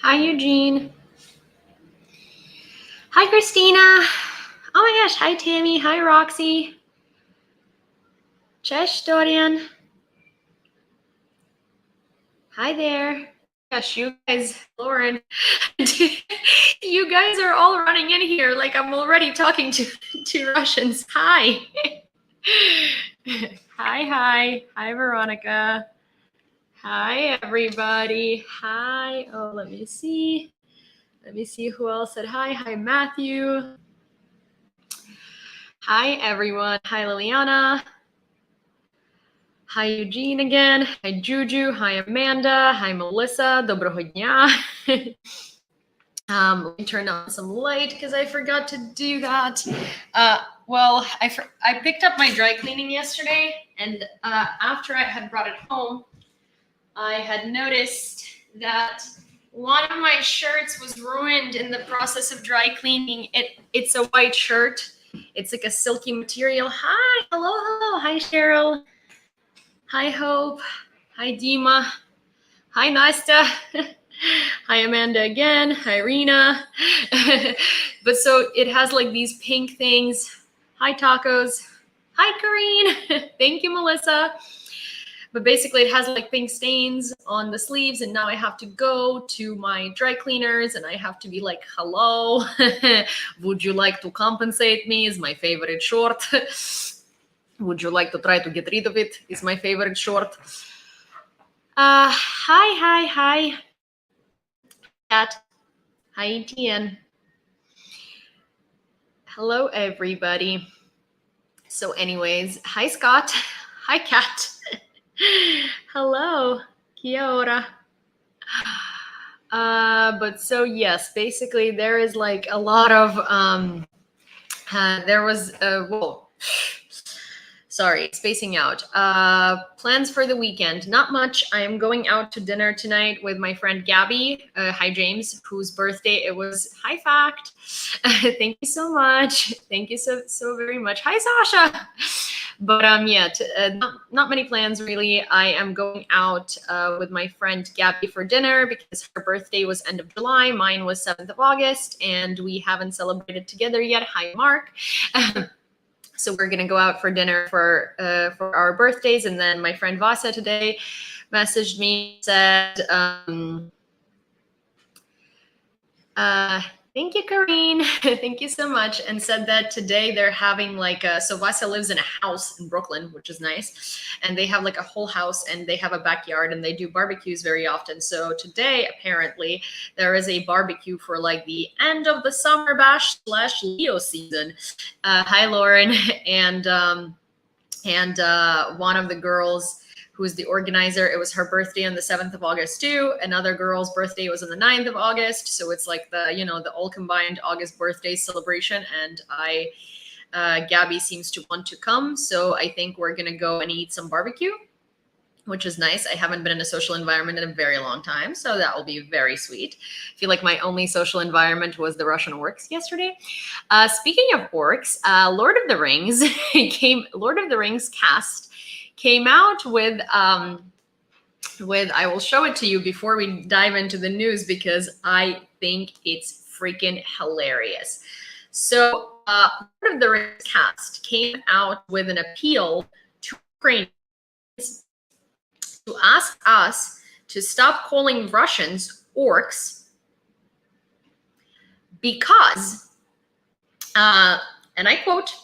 Hi, Eugene. Hi, Christina. Oh my gosh. Hi, Tammy. Hi, Roxy. Cześć, Dorian. Hi there. Gosh, you guys, Lauren, you guys are all running in here like I'm already talking to Russians. Hi. Hi, Veronica. Hi, everybody. Hi. Oh, let me see. Let me see who else said hi. Hi, Matthew. Hi, everyone. Hi, Liliana. Hi, Eugene again. Hi, Juju. Hi, Amanda. Hi, Melissa. Доброго дня. Let me turn on some light because I forgot to do that. Well, I picked up my dry cleaning yesterday, and after I had brought it home, I had noticed that one of my shirts was ruined in the process of dry cleaning. It's a white shirt. It's like a silky material. Hi, hello. Hi, Cheryl. Hi, Hope. Hi, Dima. Hi, Nasta. Hi, Amanda again. Hi, Rena. But so it has like these pink things. Hi, Tacos. Hi, Kareen. Thank you, Melissa. But basically it has like pink stains on the sleeves, and now I have to go to my dry cleaners and I have to be like, hello, would you like to compensate me? Is my favorite short. Would you like to try to get rid of it? Is my favorite short. Hi. Cat. Hi, Etienne. Hello, everybody. So anyways, hi, Scott. Hi, Cat. Hello, kia ora. But so yes, basically there is like a lot of there was spacing out. Plans for the weekend, not much. I am going out to dinner tonight with my friend Gabby. Hi, James, whose birthday it was. Hi, Fact. Thank you so much. Thank you so very much. Hi, Sasha. But yeah, not many plans really. I am going out with my friend Gabby for dinner because her birthday was end of July. Mine was 7th of August, and we haven't celebrated together yet. Hi, Mark. So we're gonna go out for dinner for our birthdays, and then my friend Vasa today messaged me, said, thank you, Kareen. Thank you so much. And said that today they're having like so Vasa lives in a house in Brooklyn, which is nice. And they have like a whole house and they have a backyard and they do barbecues very often. So today, apparently, there is a barbecue for like the end of the summer bash / Leo season. Hi, Lauren. And one of the girls who's the organizer, it was her birthday on the 7th of August too. Another girl's birthday was on the 9th of August. So it's like the all combined August birthday celebration. And Gabby seems to want to come. So I think we're going to go and eat some barbecue, which is nice. I haven't been in a social environment in a very long time, so that will be very sweet. I feel like my only social environment was the Russian Orcs yesterday. Speaking of orcs, Lord of the Rings Lord of the Rings cast came out with I will show it to you before we dive into the news because I think it's freaking hilarious. So Lord of the Rings cast came out with an appeal to Ukrainians to ask us to stop calling Russians orcs because, and I quote,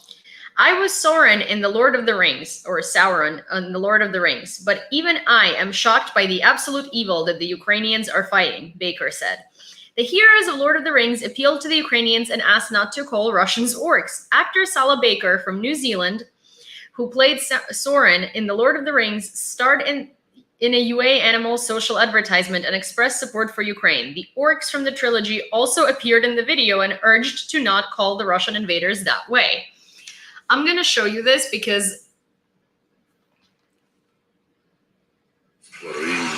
I was Sauron in the Lord of the Rings, or Sauron in the Lord of the Rings, but even I am shocked by the absolute evil that the Ukrainians are fighting, Baker said. The heroes of Lord of the Rings appealed to the Ukrainians and asked not to call Russians orcs. Actor Sala Baker from New Zealand, who played Sauron in the Lord of the Rings, starred in a UA Animal social advertisement and expressed support for Ukraine. The orcs from the trilogy also appeared in the video and urged to not call the Russian invaders that way. I'm going to show you this because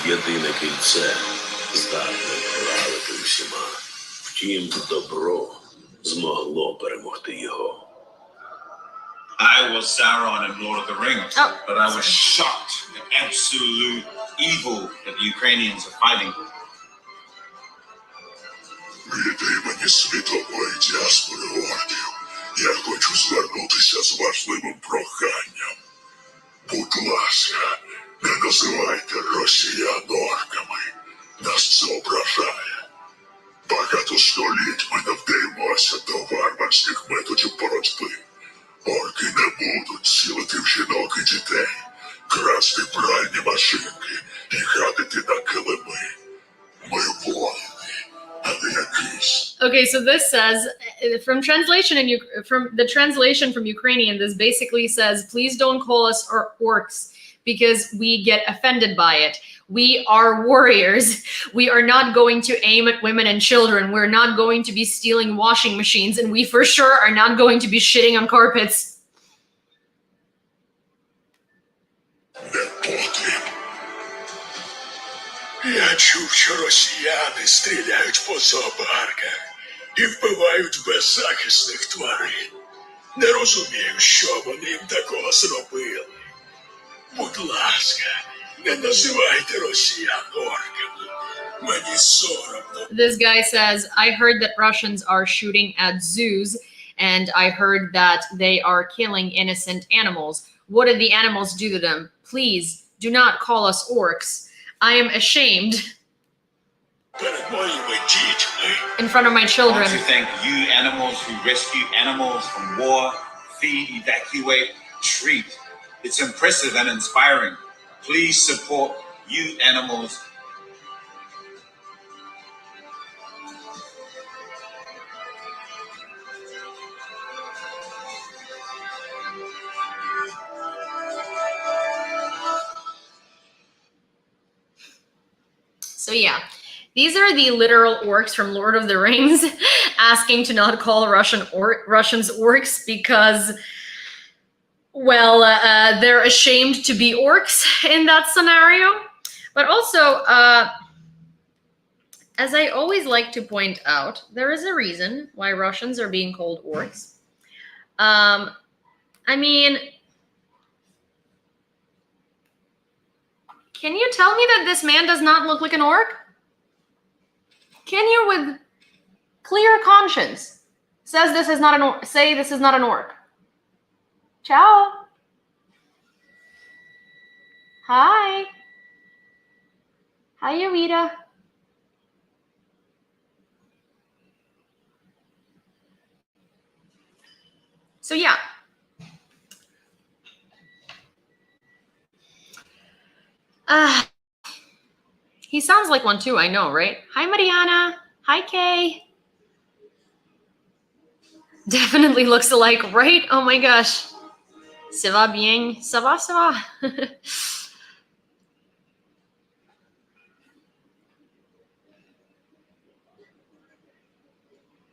Єдине кільце здатне правити всіма. Втім, добро змогло перемогти його. I was Sauron in Lord of the Rings, but I was shocked at absolute evil that the Ukrainians are fighting. Від імені світової діаспори орків я хочу звернутися з важливим проханням. Будь ласка, не називайте росіян орками. Нас це ображає. Багато століть ми не вдаємося до варварських методів боротьби. Орки не будуть цілити в жінок і дітей, красти пральні машинки і гадити на килими. Ми воїни, а не якісь. Okay, so this says, from the translation from Ukrainian, this basically says, please don't call us orcs because we get offended by it. We are warriors. We are not going to aim at women and children. We're not going to be stealing washing machines, and we for sure are not going to be shitting on carpets. Не потрібно. Я чув, що росіяни стріляють по зоопарках і вбивають беззахисних тварин. Не розумію, що вони їм такого зробили. Будь ласка, не називайте росіян орками. Мені соромно. This guy says, I heard that Russians are shooting at zoos, and I heard that they are killing innocent animals. What did the animals do to them? Please, do not call us orcs. I am ashamed Перед моїми дітьми. in front of my I want children. to thank you animals who rescue animals from war, feed, evacuate, treat. It's impressive and inspiring. Please support you animals. So yeah, these are the literal orcs from Lord of the Rings asking to not call Russians orcs because, well, they're ashamed to be orcs in that scenario. But also, as I always like to point out, there is a reason why Russians are being called orcs. I mean, can you tell me that this man does not look like an orc? Can you, with clear conscience, say this is not an orc? Ciao. Hi. Hi, Yewleea. So yeah. He sounds like one too, I know, right? Hi, Mariana. Hi, Kay. Definitely looks alike, right? Oh my gosh. Ça va bien? Ça va, ça va.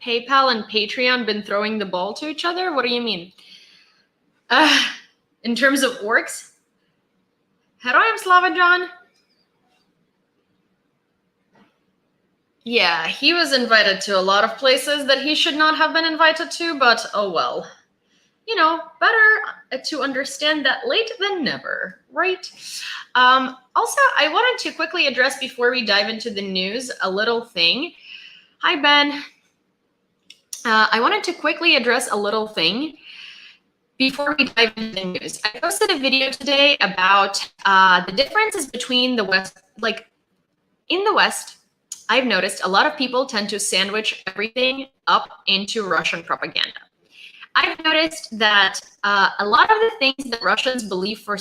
PayPal and Patreon been throwing the ball to each other? What do you mean? In terms of orcs? Herojem Slava, John? Yeah, he was invited to a lot of places that he should not have been invited to, but oh well. You know, better to understand that late than never, right? Also, I wanted to quickly address, before we dive into the news, a little thing. Hi, Ben. I wanted to quickly address a little thing before we dive into the news. I posted a video today about the differences between the West. Like, in the West, I've noticed a lot of people tend to sandwich everything up into Russian propaganda. I've noticed that a lot of the things that Russians believe for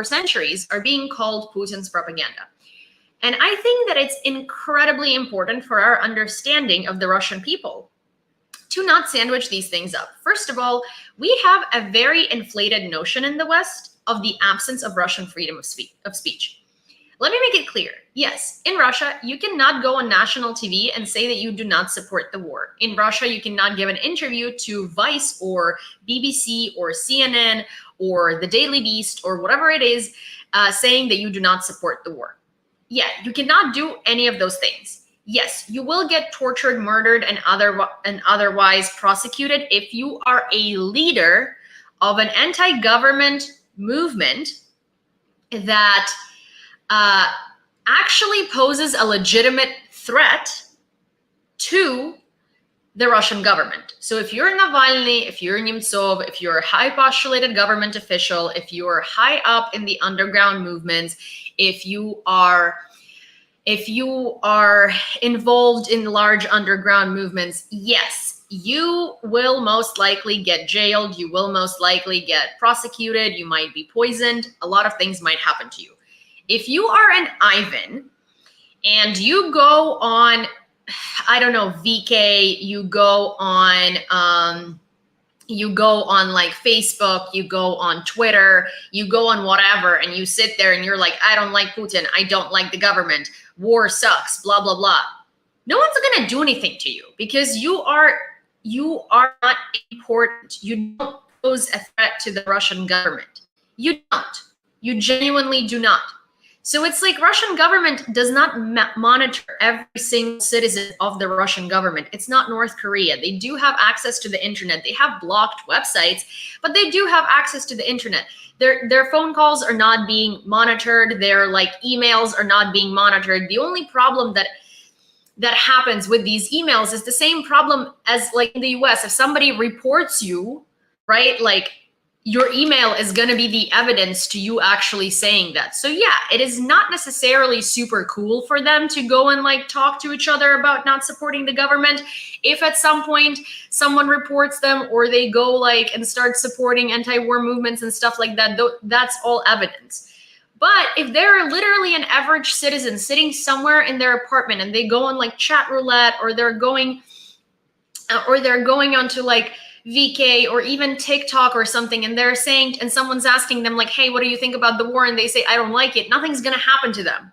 centuries are being called Putin's propaganda. And I think that it's incredibly important for our understanding of the Russian people to not sandwich these things up. First of all, we have a very inflated notion in the West of the absence of Russian freedom of speech. Let me make it clear. Yes, in Russia, you cannot go on national TV and say that you do not support the war. In Russia, you cannot give an interview to Vice or BBC or CNN or the Daily Beast or whatever it is saying that you do not support the war. Yeah, you cannot do any of those things. Yes, you will get tortured, murdered, and otherwise prosecuted if you are a leader of an anti-government movement that actually poses a legitimate threat to the Russian government. So if you're Navalny, if you're Nemtsov, if you're a high postulated government official, if you're high up in the underground movements, if you are involved in large underground movements, yes, you will most likely get jailed. You will most likely get prosecuted. You might be poisoned. A lot of things might happen to you. If you are an Ivan and you go on, I don't know, VK, you go on like Facebook, you go on Twitter, you go on whatever, and you sit there and you're like, I don't like Putin, I don't like the government, war sucks, blah, blah, blah. No one's gonna do anything to you because you are not important. You don't pose a threat to the Russian government. You don't. You genuinely do not. So it's like Russian government does not monitor every single citizen of the Russian government. It's not North Korea. They do have access to the internet. They have blocked websites, but they do have access to the internet. Their phone calls are not being monitored. Their like emails are not being monitored. The only problem that happens with these emails is the same problem as like in the US. If somebody reports you, right, like your email is going to be the evidence to you actually saying that. So yeah, it is not necessarily super cool for them to go and like talk to each other about not supporting the government. If at some point someone reports them or they go like and start supporting anti-war movements and stuff like that, that's all evidence. But if they're literally an average citizen sitting somewhere in their apartment and they go on like chat roulette or they're going onto like VK or even TikTok or something, and they're saying, and someone's asking them like, hey, what do you think about the war? And they say, I don't like it. Nothing's going to happen to them.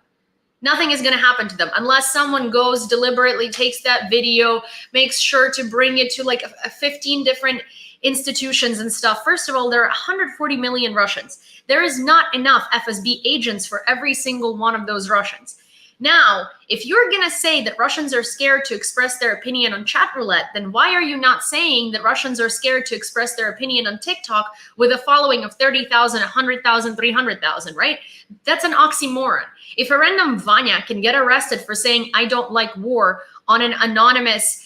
Nothing is going to happen to them unless someone goes deliberately, takes that video, makes sure to bring it to like 15 different institutions and stuff. First of all, there are 140 million Russians. There is not enough FSB agents for every single one of those Russians. Now, if you're going to say that Russians are scared to express their opinion on chat roulette, then why are you not saying that Russians are scared to express their opinion on TikTok with a following of 30,000, 100,000, 300,000, right? That's an oxymoron. If a random Vanya can get arrested for saying, I don't like war on an anonymous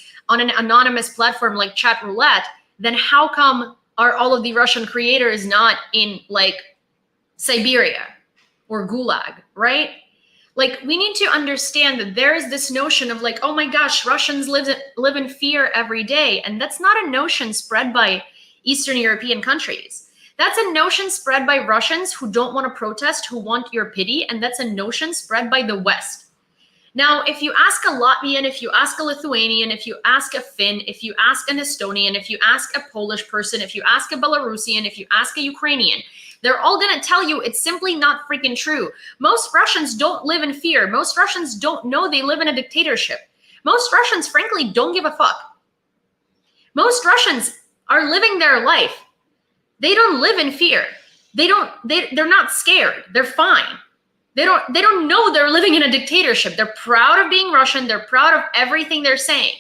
platform like chat roulette, then how come are all of the Russian creators not in like Siberia or Gulag, right? Like, we need to understand that there is this notion of like, oh my gosh, Russians live in fear every day. And that's not a notion spread by Eastern European countries. That's a notion spread by Russians who don't want to protest, who want your pity. And that's a notion spread by the West. Now, if you ask a Latvian, if you ask a Lithuanian, if you ask a Finn, if you ask an Estonian, if you ask a Polish person, if you ask a Belarusian, if you ask a Ukrainian, they're all going to tell you it's simply not freaking true. Most Russians don't live in fear. Most Russians don't know they live in a dictatorship. Most Russians, frankly, don't give a fuck. Most Russians are living their life. They don't live in fear. They're not scared. They're fine. They don't know they're living in a dictatorship. They're proud of being Russian. They're proud of everything they're saying.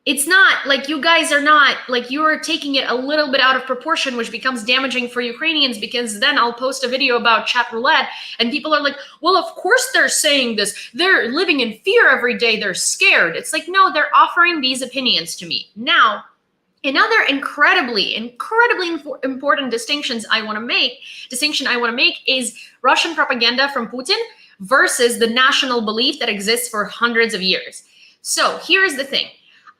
It's not like you guys are not like you are taking it a little bit out of proportion, which becomes damaging for Ukrainians, because then I'll post a video about chat roulette and people are like, well, of course they're saying this. They're living in fear every day. They're scared. It's like, no, they're offering these opinions to me. Now, another incredibly important distinction I want to make is Russian propaganda from Putin versus the national belief that exists for hundreds of years. So here's the thing.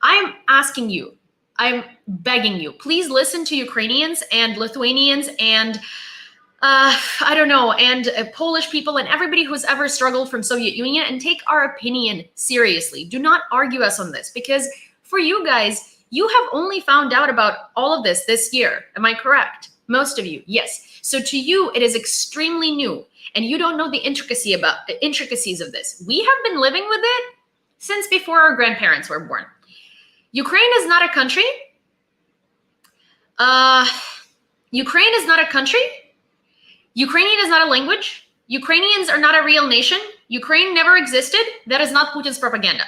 I'm asking you, I'm begging you, please listen to Ukrainians and Lithuanians and Polish people and everybody who's ever struggled from Soviet Union and take our opinion seriously. Do not argue us on this, because for you guys, you have only found out about all of this year. Am I correct? Most of you, yes. So to you, it is extremely new and you don't know the intricacies of this. We have been living with it since before our grandparents were born. Ukraine is not a country. Ukraine is not a country. Ukrainian is not a language. Ukrainians are not a real nation. Ukraine never existed. That is not Putin's propaganda.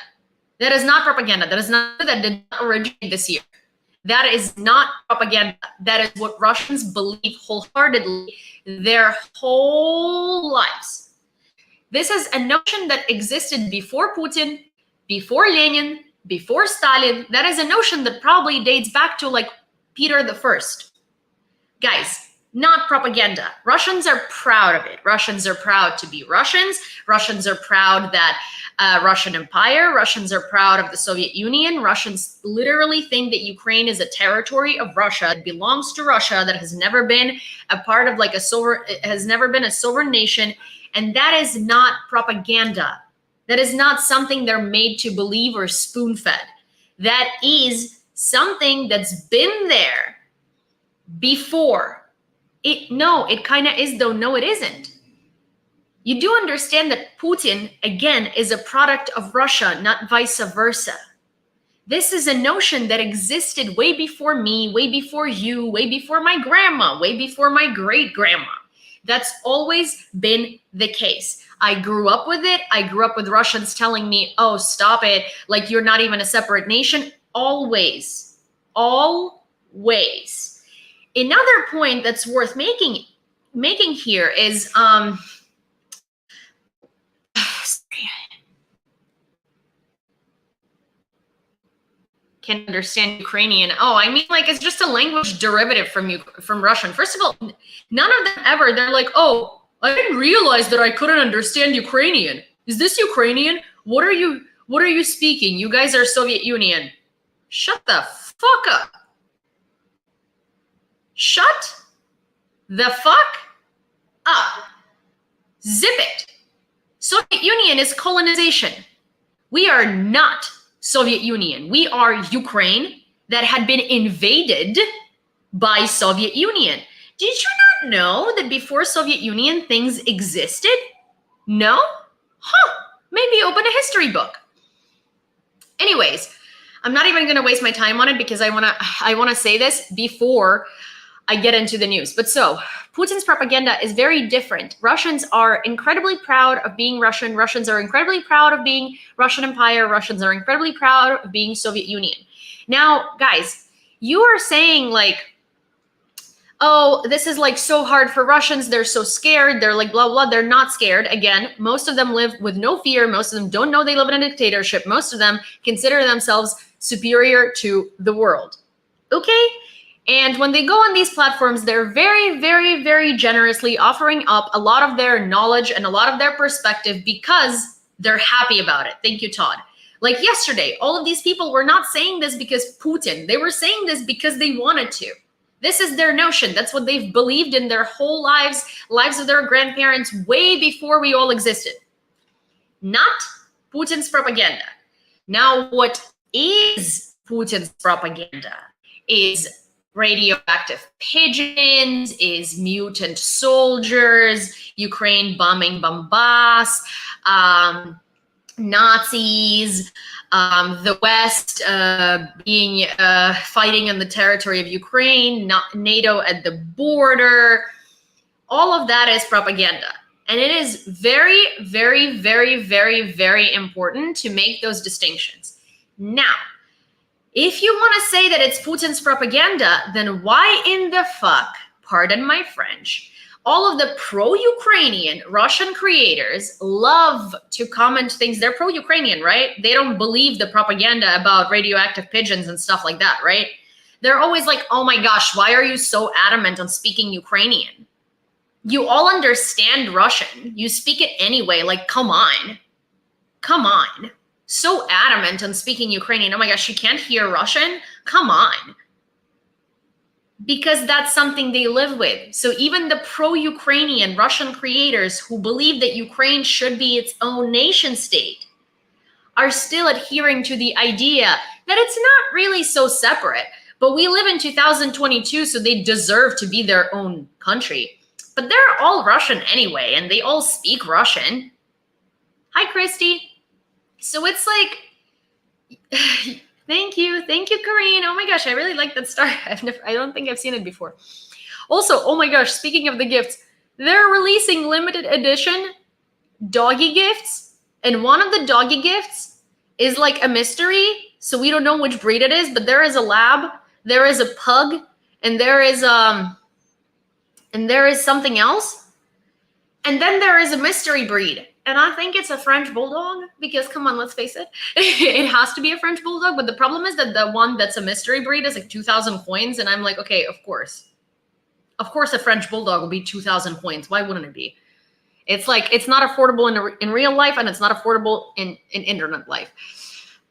That is not propaganda. That did not originate this year. That is not propaganda. That is what Russians believe wholeheartedly their whole lives. This is a notion that existed before Putin, before Lenin, before Stalin. That is a notion that probably dates back to like Peter the First. Guys, not propaganda. Russians are proud of it. Russians are proud to be Russians. Russians are proud that Russian Empire. Russians are proud of the Soviet Union. Russians literally think that Ukraine is a territory of Russia. It belongs to Russia, that has never been a part of like a sovereign, has never been a sovereign nation. And that is not propaganda. That is not something they're made to believe or spoon-fed. That is something that's been there before. It kind of is, though. No, it isn't. You do understand that Putin, again, is a product of Russia, not vice versa. This is a notion that existed way before me, way before you, way before my grandma, way before my great-grandma. That's always been the case. I grew up with it. I grew up with Russians telling me, oh, stop it. Like, you're not even a separate nation. Always. Always. Another point that's worth making here is sorry. Can't understand Ukrainian. Oh, I mean, like, it's just a language derivative from Russian. First of all, none of them ever, they're like, oh, I didn't realize that I couldn't understand Ukrainian. Is this Ukrainian? What are you speaking? You guys are Soviet Union. Shut the fuck up. Shut the fuck up. Zip it. Soviet Union is colonization. We are not Soviet Union. We are Ukraine that had been invaded by Soviet Union. Did you not know that before Soviet Union things existed? No? Huh. Maybe open a history book. Anyways, I'm not even going to waste my time on it because I want to say this before I get into the news. But so, Putin's propaganda is very different. Russians are incredibly proud of being Russian. Russians are incredibly proud of being Russian Empire. Russians are incredibly proud of being Soviet Union. Now, guys, you are saying like, oh, this is like so hard for Russians. They're so scared. They're like blah, blah. They're not scared. Again, most of them live with no fear. Most of them don't know they live in a dictatorship. Most of them consider themselves superior to the world. Okay? And when they go on these platforms, they're very, very, very generously offering up a lot of their knowledge and a lot of their perspective because they're happy about it. Thank you, Todd. Like yesterday, all of these people were not saying this because Putin. They were saying this because they wanted to. This is their notion. That's what they've believed in their whole lives, lives of their grandparents, way before we all existed. Not Putin's propaganda. Now, what is Putin's propaganda is radioactive pigeons, is mutant soldiers, Ukraine bombing Donbass, Nazis, the West being fighting on the territory of Ukraine, not NATO at the border. All of that is propaganda. And it is very, very, very, very, very important to make those distinctions. Now, if you want to say that it's Putin's propaganda, then why in the fuck, pardon my French, all of the pro-Ukrainian Russian creators love to comment things. They're pro-Ukrainian, right? They don't believe the propaganda about radioactive pigeons and stuff like that, right? They're always like, oh my gosh, why are you so adamant on speaking Ukrainian? You all understand Russian. You speak it anyway. Like, come on. Come on. So adamant on speaking Ukrainian. Oh my gosh, you can't hear Russian? Come on. Because that's something they live with. So even the pro-Ukrainian Russian creators who believe that Ukraine should be its own nation state are still adhering to the idea that it's not really so separate. But we live in 2022, so they deserve to be their own country. But they're all Russian anyway, and they all speak Russian. Hi, Christy. So it's like, thank you, Karine. Oh my gosh, I really like that star. I don't think I've seen it before. Also, oh my gosh, speaking of the gifts, they're releasing limited edition doggy gifts, and one of the doggy gifts is like a mystery, so we don't know which breed it is, but there is a lab, there is a pug, and there is something else, and then there is a mystery breed. And I think it's a French bulldog because, come on, let's face it, it has to be a French bulldog. But the problem is that the one that's a mystery breed is like 2,000 coins. And I'm like, okay, of course. Of course, a French bulldog will be 2,000 coins. Why wouldn't it be? It's like, it's not affordable in real life, and it's not affordable in internet life.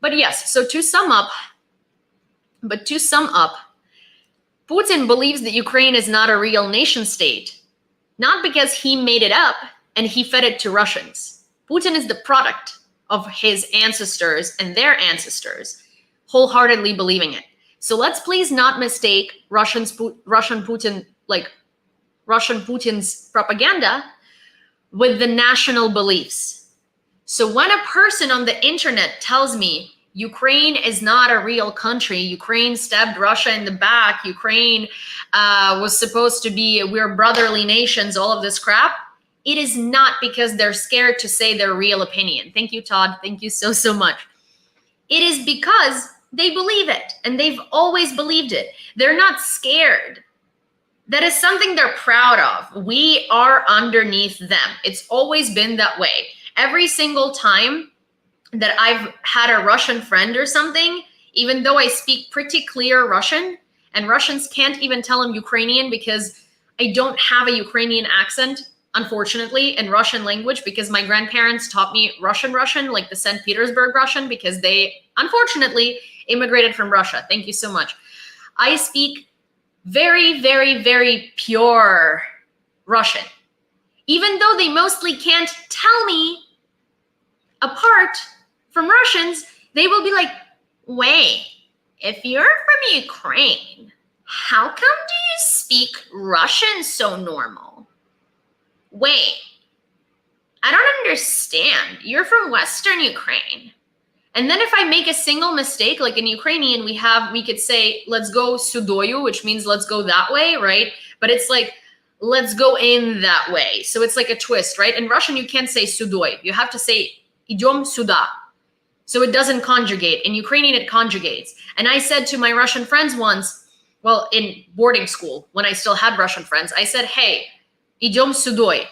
But yes, so to sum up, Putin believes that Ukraine is not a real nation state, not because he made it up and he fed it to Russians. Putin is the product of his ancestors and their ancestors wholeheartedly believing it. So let's please not mistake Russian Putin's propaganda with the national beliefs. So when a person on the internet tells me Ukraine is not a real country, Ukraine stabbed Russia in the back, Ukraine was supposed to be, we're brotherly nations, all of this crap, it is not because they're scared to say their real opinion. Thank you, Todd. Thank you so, so much. It is because they believe it, and they've always believed it. They're not scared. That is something they're proud of. We are underneath them. It's always been that way. Every single time that I've had a Russian friend or something, even though I speak pretty clear Russian, and Russians can't even tell I'm Ukrainian because I don't have a Ukrainian accent, unfortunately, in Russian language, because my grandparents taught me Russian, like the St. Petersburg Russian, because they, unfortunately, immigrated from Russia. Thank you so much. I speak very, very, very pure Russian. Even though they mostly can't tell me apart from Russians, they will be like, wait, if you're from Ukraine, how come do you speak Russian so normal? Wait, I don't understand. You're from Western Ukraine. And then if I make a single mistake, like in Ukrainian, we could say, let's go sudoyu, which means let's go that way, right? But it's like, let's go in that way. So it's like a twist, right? In Russian, you can't say sudoy. You have to say idem suda. So it doesn't conjugate. In Ukrainian, it conjugates. And I said to my Russian friends once, well, in boarding school, when I still had Russian friends, I said, hey, idem sudoy.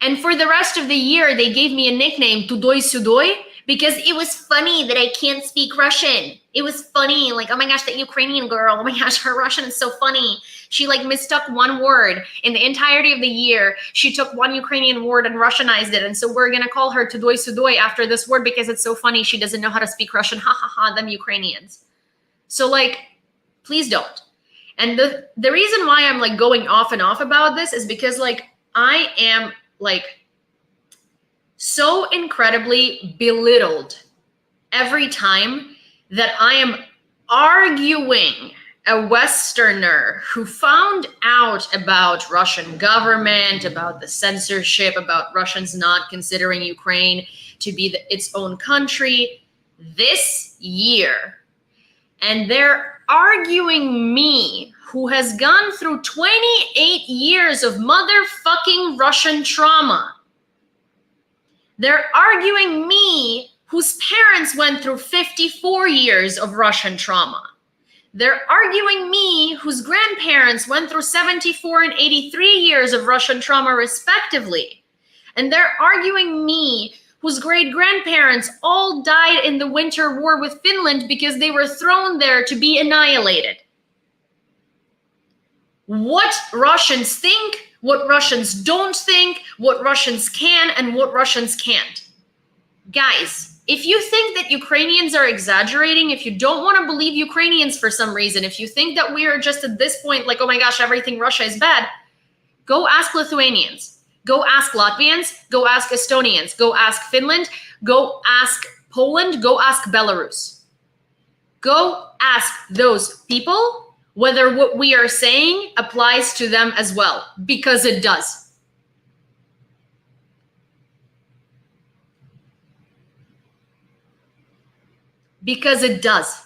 And for the rest of the year, they gave me a nickname, Tudoy Sudoy, because it was funny that I can't speak Russian. It was funny, like, oh my gosh, that Ukrainian girl, oh my gosh, her Russian is so funny. She like mistook one word in the entirety of the year. She took one Ukrainian word and Russianized it. And so we're going to call her Tudoy Sudoy after this word because it's so funny. She doesn't know how to speak Russian. Ha ha ha, them Ukrainians. So like, please don't. And the reason why I'm like going off and off about this is because like, I am like so incredibly belittled every time that I am arguing a Westerner who found out about Russian government, about the censorship, about Russians not considering Ukraine to be its own country this year. And they're arguing me, who has gone through 28 years of motherfucking Russian trauma. They're arguing me, whose parents went through 54 years of Russian trauma. They're arguing me, whose grandparents went through 74 and 83 years of Russian trauma, respectively. And they're arguing me, whose great-grandparents all died in the Winter War with Finland because they were thrown there to be annihilated. What Russians think, what Russians don't think, what Russians can and what Russians can't. Guys, if you think that Ukrainians are exaggerating, if you don't want to believe Ukrainians for some reason, if you think that we are just at this point like, oh my gosh, everything Russia is bad, go ask Lithuanians, go ask Latvians, go ask Estonians, go ask Finland, go ask Poland, go ask Belarus. Go ask those people whether what we are saying applies to them as well, because it does. Because it does.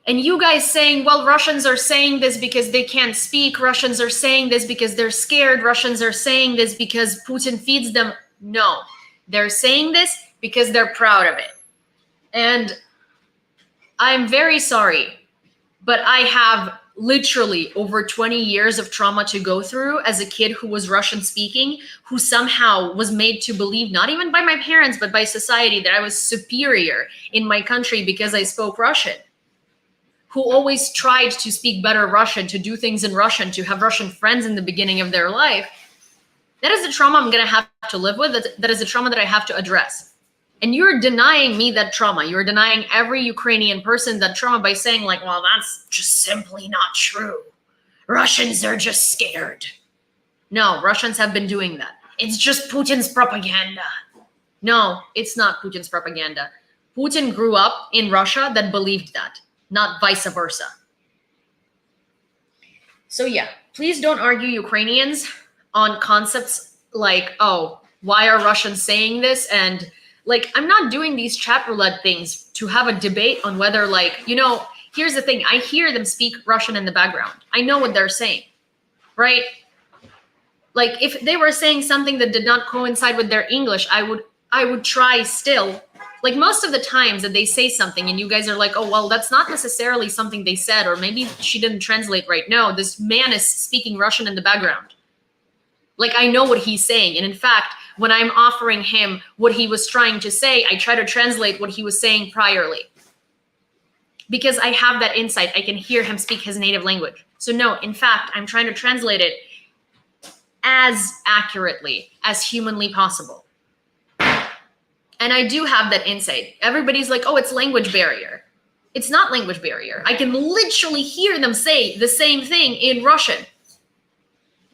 And you guys saying, well, Russians are saying this because they can't speak. Russians are saying this because they're scared. Russians are saying this because Putin feeds them. No, they're saying this because they're proud of it. And I'm very sorry, but I have literally over 20 years of trauma to go through as a kid who was Russian speaking, who somehow was made to believe, not even by my parents, but by society, that I was superior in my country because I spoke Russian, who always tried to speak better Russian, to do things in Russian, to have Russian friends in the beginning of their life. That is the trauma I'm going to have to live with. That is a trauma that I have to address. And you're denying me that trauma. You're denying every Ukrainian person that trauma by saying like, well, that's just simply not true. Russians are just scared. No, Russians have been doing that. It's just Putin's propaganda. No, it's not Putin's propaganda. Putin grew up in Russia that believed that, not vice versa. So yeah, please don't argue Ukrainians on concepts like, oh, why are Russians saying this? And like, I'm not doing these chat roulette things to have a debate on whether, like, you know, here's the thing. I hear them speak Russian in the background. I know what they're saying, right? Like, if they were saying something that did not coincide with their English, I would try still. Like, most of the times that they say something and you guys are like, oh, well, that's not necessarily something they said, or maybe she didn't translate right. No, this man is speaking Russian in the background. Like, I know what he's saying. And in fact, when I'm offering him what he was trying to say, I try to translate what he was saying priorly. Because I have that insight. I can hear him speak his native language. So no, in fact, I'm trying to translate it as accurately as humanly possible. And I do have that insight. Everybody's like, oh, it's language barrier. It's not language barrier. I can literally hear them say the same thing in Russian.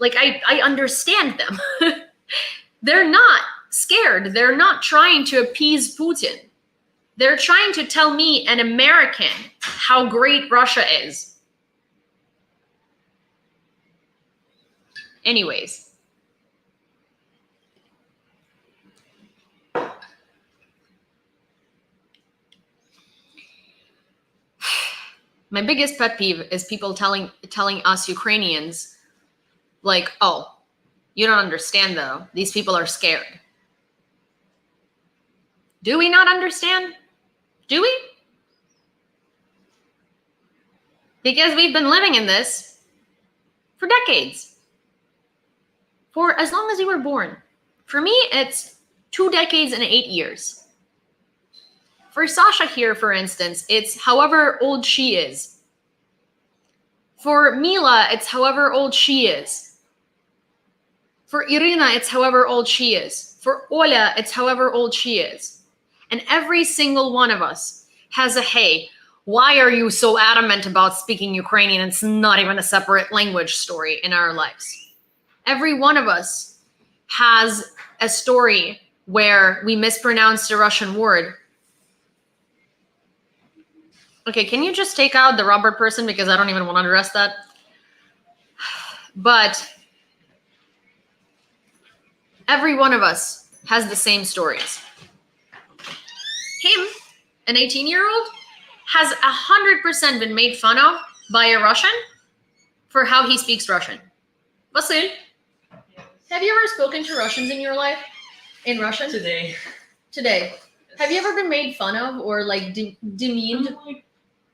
Like, I understand them. They're not scared. They're not trying to appease Putin. They're trying to tell me, an American, how great Russia is. Anyways. My biggest pet peeve is people telling us Ukrainians, like, oh, you don't understand though. These people are scared. Do we not understand? Do we? Because we've been living in this for decades. For as long as you were born. For me, it's 2 decades and 8 years. For Sasha here, for instance, it's however old she is. For Mila, it's however old she is. For Irina, it's however old she is. For Oля, it's however old she is. And every single one of us has a, hey, why are you so adamant about speaking Ukrainian? It's not even a separate language story in our lives. Every one of us has a story where we mispronounced a Russian word. Okay, can you just take out the rubber person because I don't even want to address that? But every one of us has the same stories. Him, an 18-year-old, has 100% been made fun of by a Russian for how he speaks Russian. Vasil, have you ever spoken to Russians in your life? In Russian? Today. Today. Have you ever been made fun of or like demeaned? Like,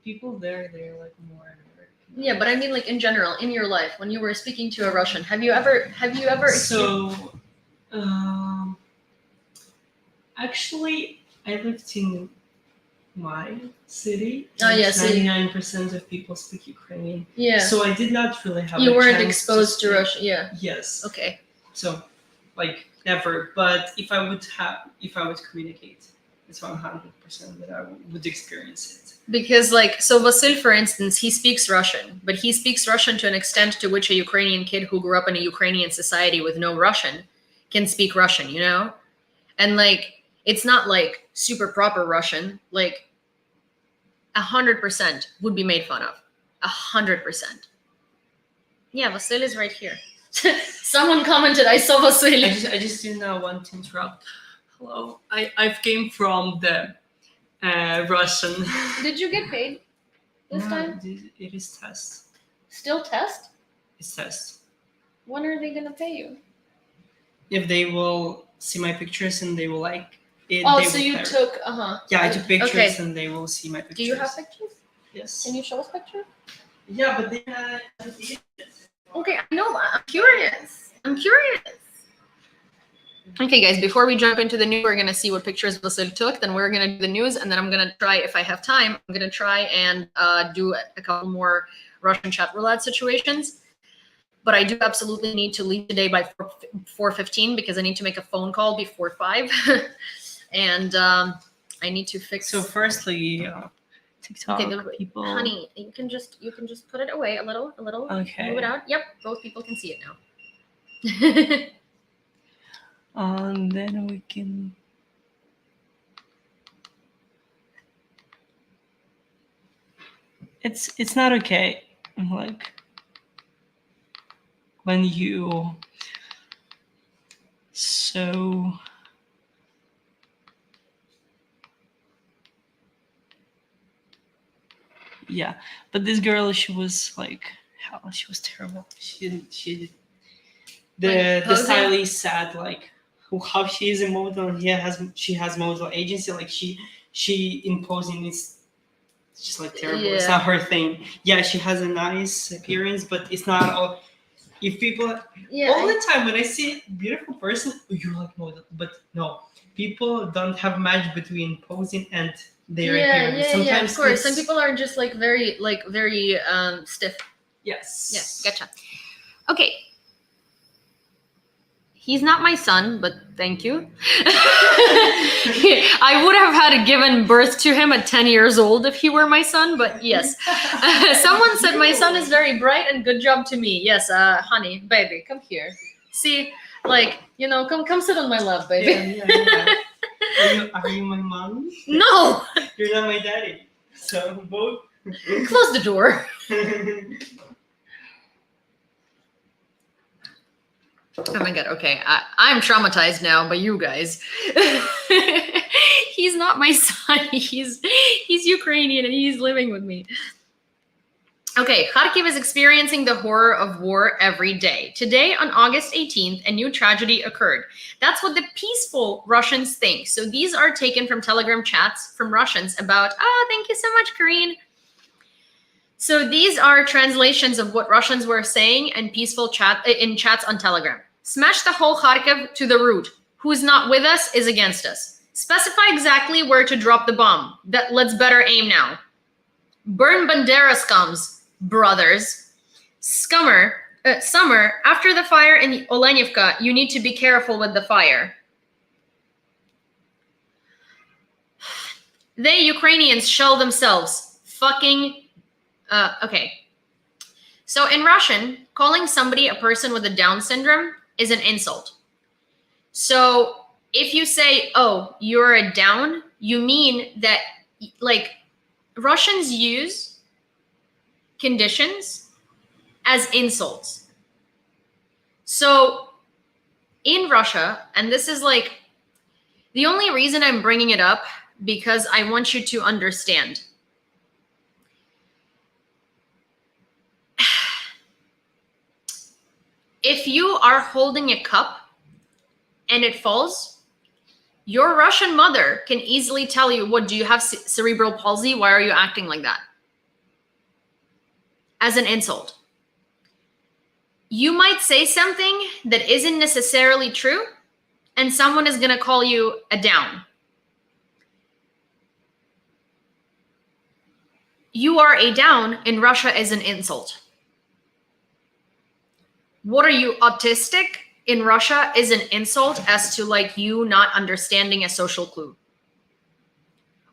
people there, they're like more American. Yeah, but I mean like in general, in your life, when you were speaking to a Russian, have you ever So, actually, I lived in my city. Oh, yeah, so 99% of people speak Ukrainian. Yeah. So I did not really have. You a weren't chance exposed to speak. Russian. Yeah. Yes. Okay. So, like never. But if I would communicate, it's 100% that I would experience it. Because like, so Vasil, for instance, he speaks Russian, but he speaks Russian to an extent to which a Ukrainian kid who grew up in a Ukrainian society with no Russian can speak Russian, you know? And like, it's not like super proper Russian, like 100% would be made fun of. 100%. Yeah, Vasil is right here. Someone commented, I saw Vasil. I just didn't want to interrupt. Hello, I came from the Russian. Did you get paid this No, time? it is test. Still test? It's test. When are they gonna pay you? If they will see my pictures and they will like it. Oh, they so will you care. took, Yeah, I took pictures Okay. and they will see my pictures. Do you have pictures? Yes. Can you show us pictures? Yeah, but they Okay, I know. I'm curious. Okay, guys, before we jump into the news, we're going to see what pictures Vasil took. Then we're going to do the news, and then I'm going to try, if I have time, I'm going to try and do a couple more Russian chat roulette situations. But I do absolutely need to leave today by 4:15 because I need to make a phone call before 5. And I need to fix. So firstly, TikTok people. Honey, you can just put it away a little. Okay. Move it out. Yep, both people can see it now. And then we can. It's not okay. Like when you so. Yeah, but this girl, she was like, hell, she was terrible. She the stylist said like how she is a model. She has model agency. Like she imposing this, just like terrible. It's not her thing. Yeah, she has a nice appearance, but it's not all. If people all the time when I see a beautiful person, you like model, but no, people don't have match between posing and their appearance. Sometimes of course. Some people are just like very stiff. Yes. Yeah, gotcha. Okay. He's not my son, but thank you. I would have had given birth to him at 10 years old if he were my son, but yes. Someone said my son is very bright and good job to me. Yes, honey, baby, come here. See, like, come sit on my lap, baby. Yeah. Are you my mom? No! You're not my daddy. So both. Close the door. Oh my god, okay. I'm traumatized now by you guys. He's not my son. He's Ukrainian and he's living with me. Okay, Kharkiv is experiencing the horror of war every day. Today, on August 18th, a new tragedy occurred. That's what the peaceful Russians think. So these are taken from Telegram chats from Russians about, thank you so much, Karine. So these are translations of what Russians were saying and peaceful chats on Telegram. Smash the whole Kharkiv to the root. Who's not with us is against us. Specify exactly where to drop the bomb. Let's better aim now. Burn Bandera scums, brothers. Summer, after the fire in Olenivka, you need to be careful with the fire. They, Ukrainians, shell themselves. Okay. So in Russian, calling somebody a person with a Down syndrome is an insult. So if you say, oh, you're a Down, you mean that, like, Russians use conditions as insults. So in Russia, and this is like, the only reason I'm bringing it up, because I want you to understand. If you are holding a cup and it falls, your Russian mother can easily tell you, what, do you have cerebral palsy? Why are you acting like that? As an insult. You might say something that isn't necessarily true, and someone is going to call you a Down. You are a Down in Russia is an insult. What are you, autistic? In Russia is an insult as to like you not understanding a social clue.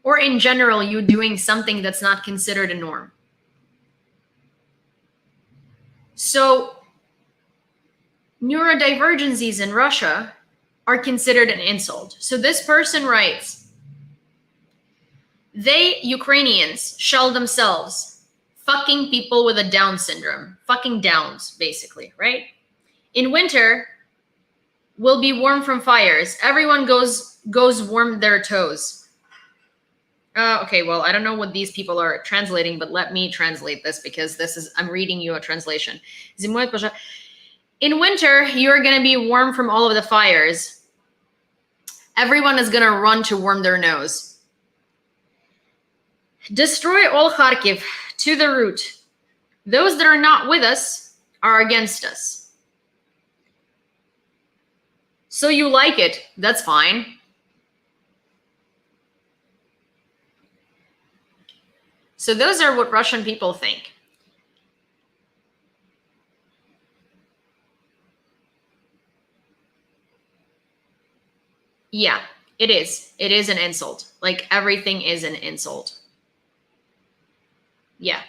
Or in general, you doing something that's not considered a norm. So neurodivergencies in Russia are considered an insult. So this person writes, they, Ukrainians, shell themselves. Fucking people with a Down syndrome. Fucking Downs, basically, right? In winter, we'll be warm from fires. Everyone goes warm their toes. Okay, well, I don't know what these people are translating, but let me translate this because I'm reading you a translation. In winter, you're going to be warm from all of the fires. Everyone is going to run to warm their nose. Destroy all Kharkiv to the root. Those that are not with us are against us. So you like it, that's fine. So those are what Russian people think. Yeah, it is. It is an insult. Like everything is an insult. Yeah.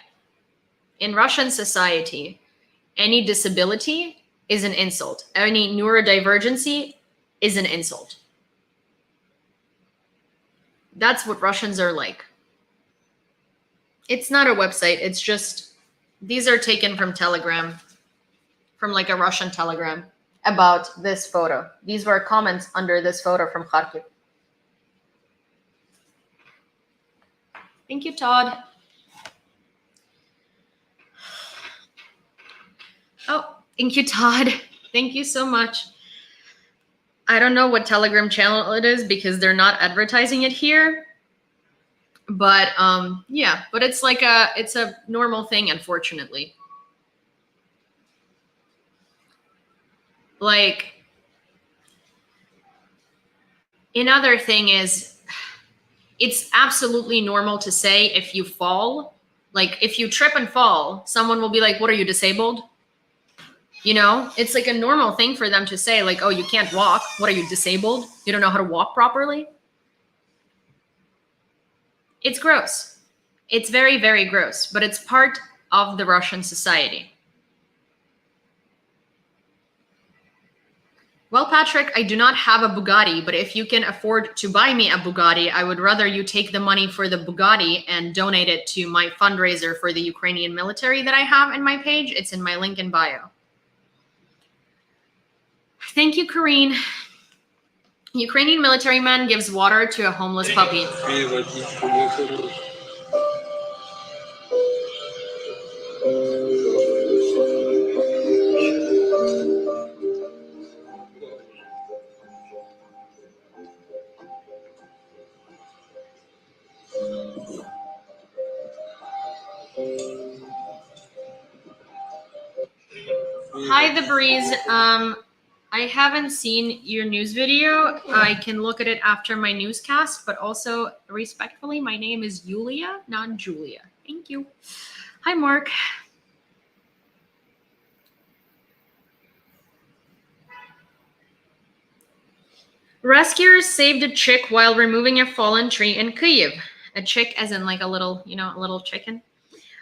In Russian society, any disability is an insult. Any neurodivergency is an insult. That's what Russians are like. It's not a website. It's just, these are taken from Telegram, from like a Russian Telegram about this photo. These were comments under this photo from Kharkiv. Thank you, Todd. Oh, thank you, Todd. Thank you so much. I don't know what Telegram channel it is because they're not advertising it here. But yeah, but it's like it's a normal thing, unfortunately. Like, another thing is, it's absolutely normal to say if you fall, like if you trip and fall, someone will be like, what, are you disabled? You know, it's like a normal thing for them to say, like, oh, you can't walk. What, are you disabled? You don't know how to walk properly? It's gross. It's very, very gross, but it's part of the Russian society. Well, Patrick, I do not have a Bugatti, but if you can afford to buy me a Bugatti, I would rather you take the money for the Bugatti and donate it to my fundraiser for the Ukrainian military that I have in my page. It's in my link in bio. Thank you, Karine. Ukrainian military man gives water to a homeless puppy. Hi, The Breeze. I haven't seen your news video. I can look at it after my newscast, but also respectfully, my name is Yulia, not Julia. Thank you. Hi, Mark. Rescuers saved a chick while removing a fallen tree in Kyiv. A chick as in like a little, you know, a little chicken.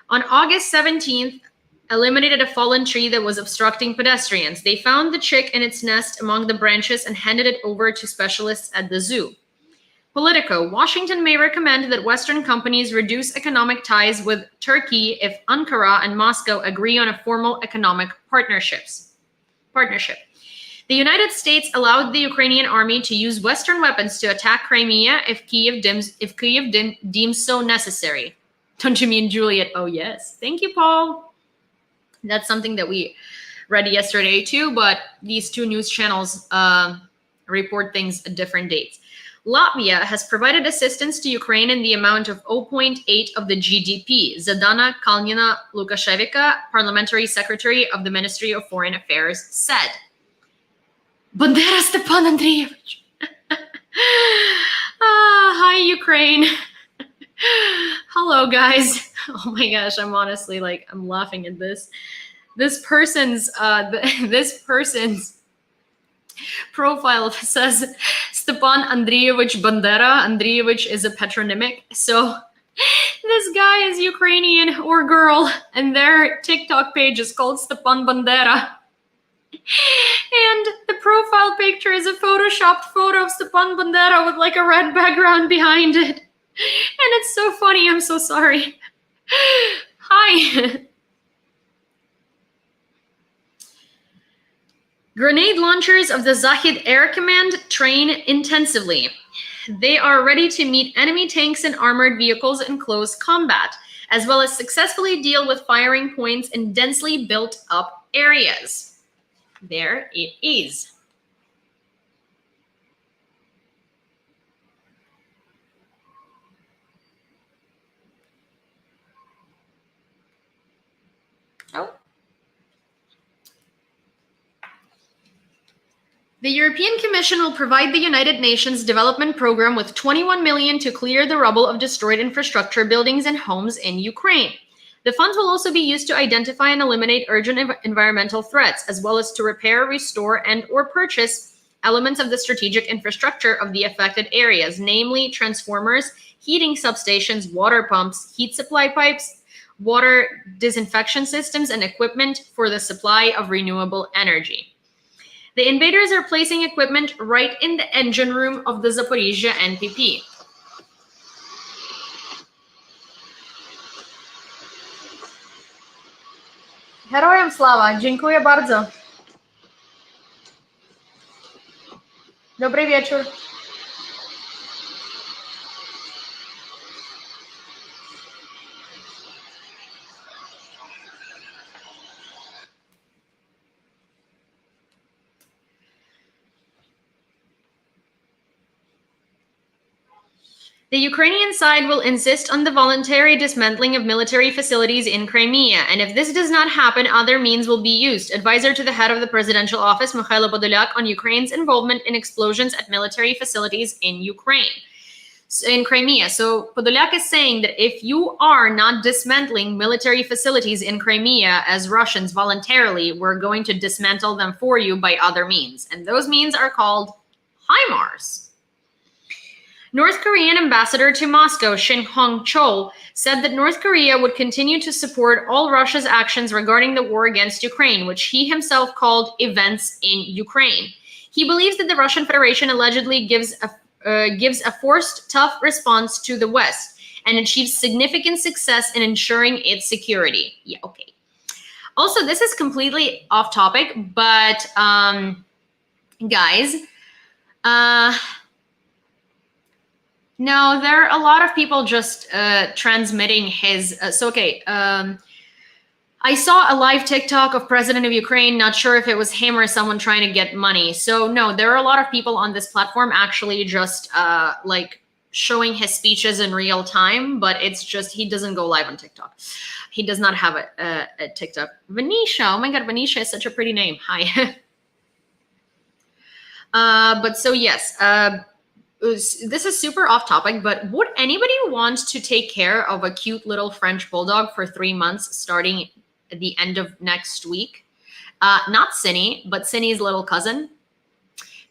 On August 17th, eliminated a fallen tree that was obstructing pedestrians. They found the chick in its nest among the branches and handed it over to specialists at the zoo. Politico, Washington may recommend that Western companies reduce economic ties with Turkey if Ankara and Moscow agree on a formal economic partnership. The United States allowed the Ukrainian army to use Western weapons to attack Crimea if Kyiv deems so necessary. Don't you mean Juliet? Oh, yes. Thank you, Paul. That's something that we read yesterday too, but these two news channels report things at different dates. Latvia has provided assistance to Ukraine in the amount of 0.8 of the GDP, Zadana Kalnina Lukashevika, parliamentary secretary of the Ministry of Foreign Affairs, said. Bandera Stepan Andreevich. Hi, Ukraine. Hello, guys. Oh my gosh, I'm honestly like, I'm laughing at this. This person's profile says Stepan Andreevich Bandera. Andreevich is a patronymic. So this guy is Ukrainian or girl, and their TikTok page is called Stepan Bandera. And the profile picture is a photoshopped photo of Stepan Bandera with like a red background behind it. And it's so funny. I'm so sorry. Hi. Grenade launchers of the Zahid Air Command train intensively. They are ready to meet enemy tanks and armored vehicles in close combat, as well as successfully deal with firing points in densely built up areas. There it is. Oh. The European Commission will provide the United Nations Development Program with 21 million to clear the rubble of destroyed infrastructure, buildings, and homes in Ukraine. The funds will also be used to identify and eliminate urgent environmental threats, as well as to repair, restore, and/or purchase elements of the strategic infrastructure of the affected areas, namely transformers, heating substations, water pumps, heat supply pipes, water disinfection systems, and equipment for the supply of renewable energy. The invaders are placing equipment right in the engine room of the Zaporizhzhia NPP. Herojem slava, dziękuję bardzo. Dobry wieczór. The Ukrainian side will insist on the voluntary dismantling of military facilities in Crimea, and if this does not happen, other means will be used. Advisor to the head of the presidential office, Mikhailo Podolyak, on Ukraine's involvement in explosions at military facilities in Crimea. So Podolyak is saying that if you are not dismantling military facilities in Crimea as Russians voluntarily, we're going to dismantle them for you by other means. And those means are called HIMARS. North Korean ambassador to Moscow, Shin Hong-chol, said that North Korea would continue to support all Russia's actions regarding the war against Ukraine, which he himself called events in Ukraine. He believes that the Russian Federation allegedly gives a forced, tough response to the West and achieves significant success in ensuring its security. Yeah, okay. Also, this is completely off topic, but guys, no, there are a lot of people just transmitting his. I saw a live TikTok of President of Ukraine. Not sure if it was him or someone trying to get money. So no, there are a lot of people on this platform actually just like showing his speeches in real time. But it's just he doesn't go live on TikTok. He does not have a TikTok. Venetia, oh my God, Venetia is such a pretty name. Hi. But so yes. This is super off topic, but would anybody want to take care of a cute little French bulldog for 3 months starting at the end of next week? Not Cinny, but Cinny's little cousin.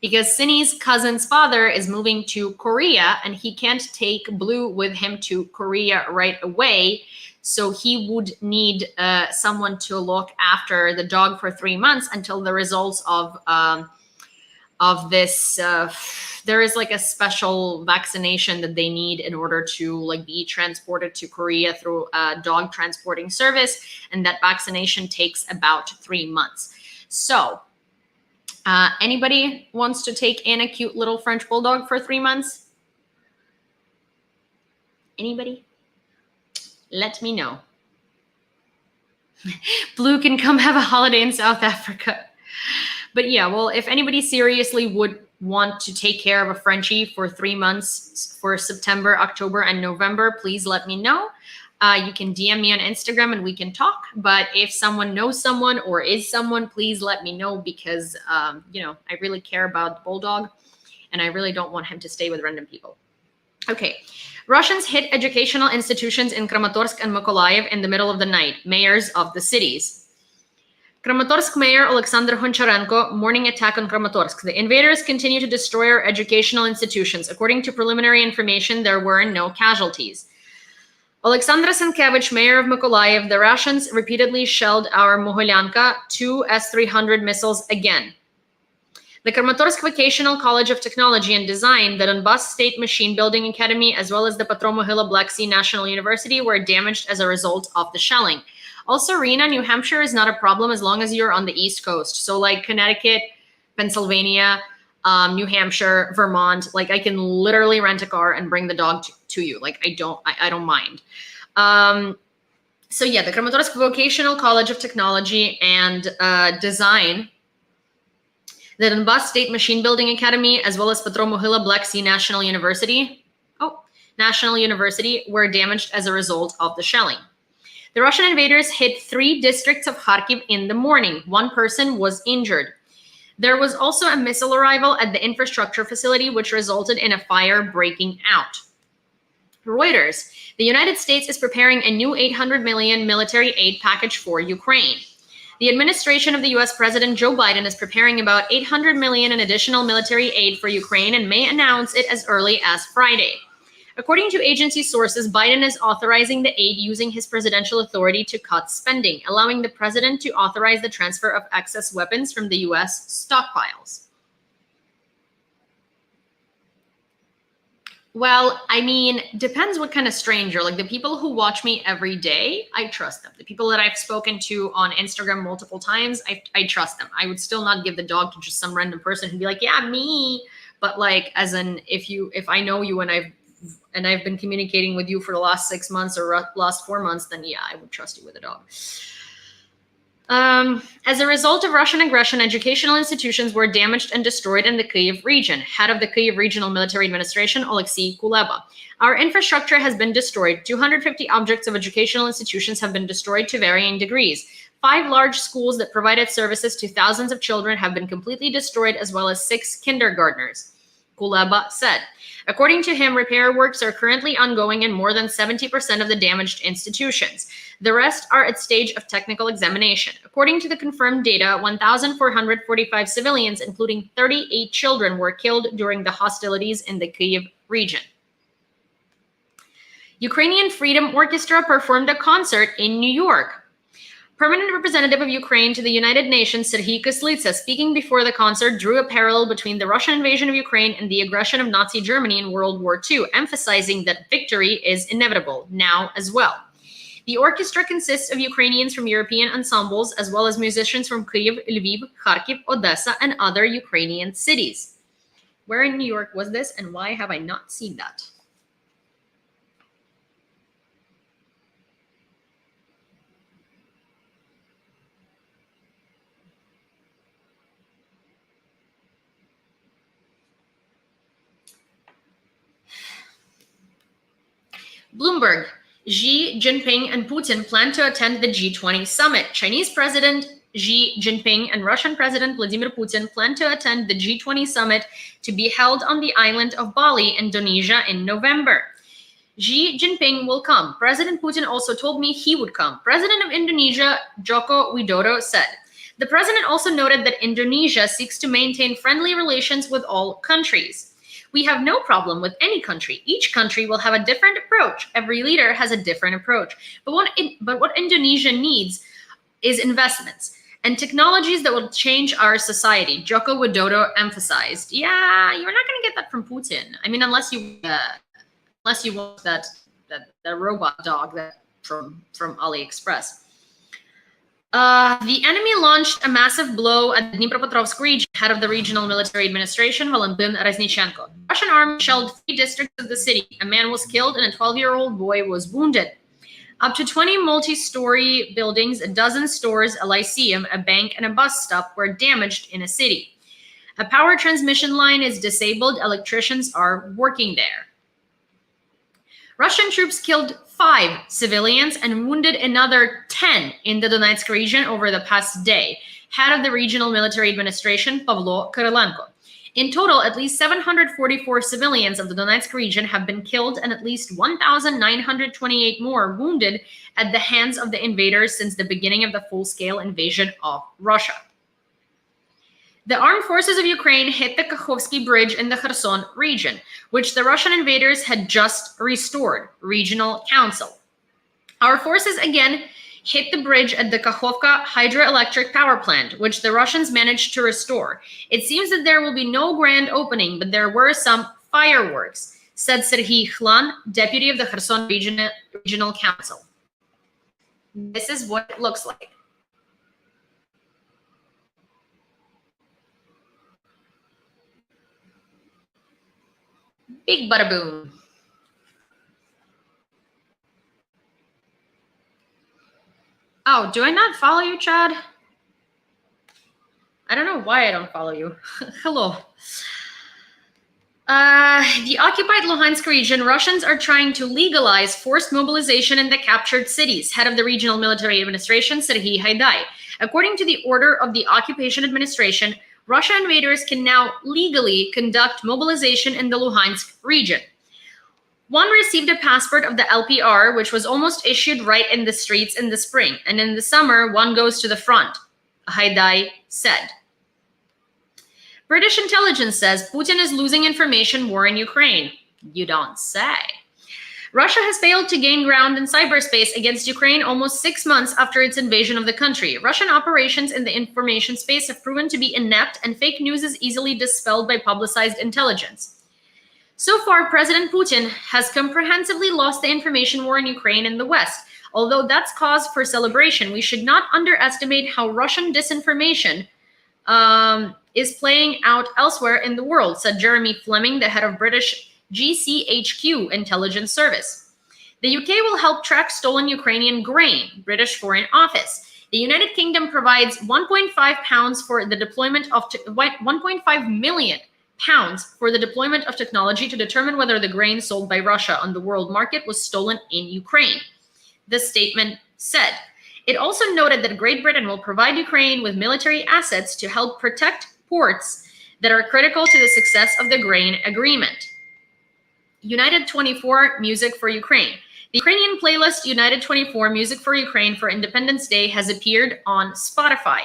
Because Cinny's cousin's father is moving to Korea and he can't take Blue with him to Korea right away. So he would need someone to look after the dog for 3 months until the results of this there is like a special vaccination that they need in order to like be transported to Korea through a dog transporting service, and that vaccination takes about 3 months. So anybody wants to take in a cute little French bulldog for 3 months? Anybody? Let me know. Blue can come have a holiday in South Africa. But yeah, well, if anybody seriously would want to take care of a Frenchie for 3 months for September, October, and November, please let me know. You can DM me on Instagram and we can talk. But if someone knows someone or is someone, please let me know because, you know, I really care about the bulldog and I really don't want him to stay with random people. Okay. Russians hit educational institutions in Kramatorsk and Mykolaiv in the middle of the night, mayors of the cities. Kramatorsk Mayor Alexander Honcharenko, morning attack on Kramatorsk. The invaders continue to destroy our educational institutions. According to preliminary information, there were no casualties. Alexandra Senkevich, mayor of Mykolaiv, the Russians repeatedly shelled our Mogilyanka 2 S-300 missiles again. The Kramatorsk Vocational College of Technology and Design, the Donbas State Machine Building Academy, as well as the Patro-Mohyla Black Sea National University were damaged as a result of the shelling. Also, Rena, New Hampshire is not a problem as long as you're on the East Coast. So like Connecticut, Pennsylvania, New Hampshire, Vermont, like I can literally rent a car and bring the dog to you. Like I don't mind. So yeah, the Kramatorsk Vocational College of Technology and Design, the Donbas State Machine Building Academy, as well as Patro-Mohyla Black Sea National University, were damaged as a result of the shelling. The Russian invaders hit 3 districts of Kharkiv in the morning. 1 person was injured. There was also a missile arrival at the infrastructure facility, which resulted in a fire breaking out. Reuters. The United States is preparing a new $800 million military aid package for Ukraine. The administration of the U.S. President Joe Biden is preparing about $800 million in additional military aid for Ukraine and may announce it as early as Friday. According to agency sources, Biden is authorizing the aid using his presidential authority to cut spending, allowing the president to authorize the transfer of excess weapons from the U.S. stockpiles. Well, I mean, depends what kind of stranger. Like the people who watch me every day, I trust them. The people that I've spoken to on Instagram multiple times, I trust them. I would still not give the dog to just some random person who'd be like, yeah, me. But like, as in, if I know you and I've been communicating with you for the last 6 months or last 4 months, then yeah, I would trust you with a dog. As a result of Russian aggression, educational institutions were damaged and destroyed in the Kyiv region. Head of the Kyiv Regional Military Administration, Oleksiy Kuleba. Our infrastructure has been destroyed. 250 objects of educational institutions have been destroyed to varying degrees. 5 large schools that provided services to thousands of children have been completely destroyed, as well as 6 kindergartners, Kuleba said. According to him, repair works are currently ongoing in more than 70% of the damaged institutions. The rest are at stage of technical examination. According to the confirmed data, 1,445 civilians, including 38 children, were killed during the hostilities in the Kyiv region. Ukrainian Freedom Orchestra performed a concert in New York. Permanent representative of Ukraine to the United Nations, Serhiy Kislitsa, speaking before the concert, drew a parallel between the Russian invasion of Ukraine and the aggression of Nazi Germany in World War II, emphasizing that victory is inevitable, now as well. The orchestra consists of Ukrainians from European ensembles, as well as musicians from Kyiv, Lviv, Kharkiv, Odessa, and other Ukrainian cities. Where in New York was this, and why have I not seen that? Bloomberg. Xi Jinping and Putin plan to attend the G20 summit. Chinese President Xi Jinping and Russian President Vladimir Putin plan to attend the G20 summit to be held on the island of Bali, Indonesia, in November. Xi Jinping will come. President Putin also told me he would come. President of Indonesia, Joko Widodo, said. The president also noted that Indonesia seeks to maintain friendly relations with all countries. We have no problem with any country. Each country will have a different approach. Every leader has a different approach. But what Indonesia needs is investments and technologies that will change our society, Joko Widodo emphasized. Yeah, you're not going to get that from Putin. I mean, unless you want that robot dog that from AliExpress. The enemy launched a massive blow at the Dnipropetrovsk region. Head of the regional military administration, Valentin Reznichenko. Russian army shelled 3 districts of the city. A man was killed and a 12-year-old boy was wounded. Up to 20 multi-story buildings, a dozen stores, a lyceum, a bank, and a bus stop were damaged in a city. A power transmission line is disabled. Electricians are working there. Russian troops killed 5 civilians and wounded another 10 in the Donetsk region over the past day. Head of the regional military administration, Pavlo Kyrylenko. In total, at least 744 civilians of the Donetsk region have been killed and at least 1,928 more wounded at the hands of the invaders since the beginning of the full-scale invasion of Russia. The armed forces of Ukraine hit the Kakhovsky Bridge in the Kherson region, which the Russian invaders had just restored, Regional Council. Our forces again hit the bridge at the Kakhovka hydroelectric power plant, which the Russians managed to restore. It seems that there will be no grand opening, but there were some fireworks, said Serhiy Khlan, deputy of the Kherson Regional Council. This is what it looks like. Big bada boom. Oh, do I not follow you, Chad? I don't know why I don't follow you. Hello. The occupied Luhansk region, Russians are trying to legalize forced mobilization in the captured cities, head of the regional military administration, Serhiy Haidai. According to the order of the occupation administration, Russian invaders can now legally conduct mobilization in the Luhansk region. One received a passport of the LPR, which was almost issued right in the streets in the spring, and in the summer, one goes to the front, Haidai said. British intelligence says Putin is losing information war in Ukraine. You don't say. Russia has failed to gain ground in cyberspace against Ukraine almost 6 months after its invasion of the country. Russian operations in the information space have proven to be inept, and fake news is easily dispelled by publicized intelligence. So far, President Putin has comprehensively lost the information war in Ukraine and the West. Although that's cause for celebration, we should not underestimate how Russian disinformation is playing out elsewhere in the world, said Jeremy Fleming, the head of British GCHQ intelligence service. The UK will help track stolen Ukrainian grain, British Foreign Office. The United Kingdom provides £1.5 for the deployment of 1.5 million pounds for the deployment of technology to determine whether the grain sold by Russia on the world market was stolen in Ukraine, the statement said. It also noted that Great Britain will provide Ukraine with military assets to help protect ports that are critical to the success of the grain agreement. United 24 Music for Ukraine. The Ukrainian playlist United 24 Music for Ukraine for Independence Day has appeared on Spotify.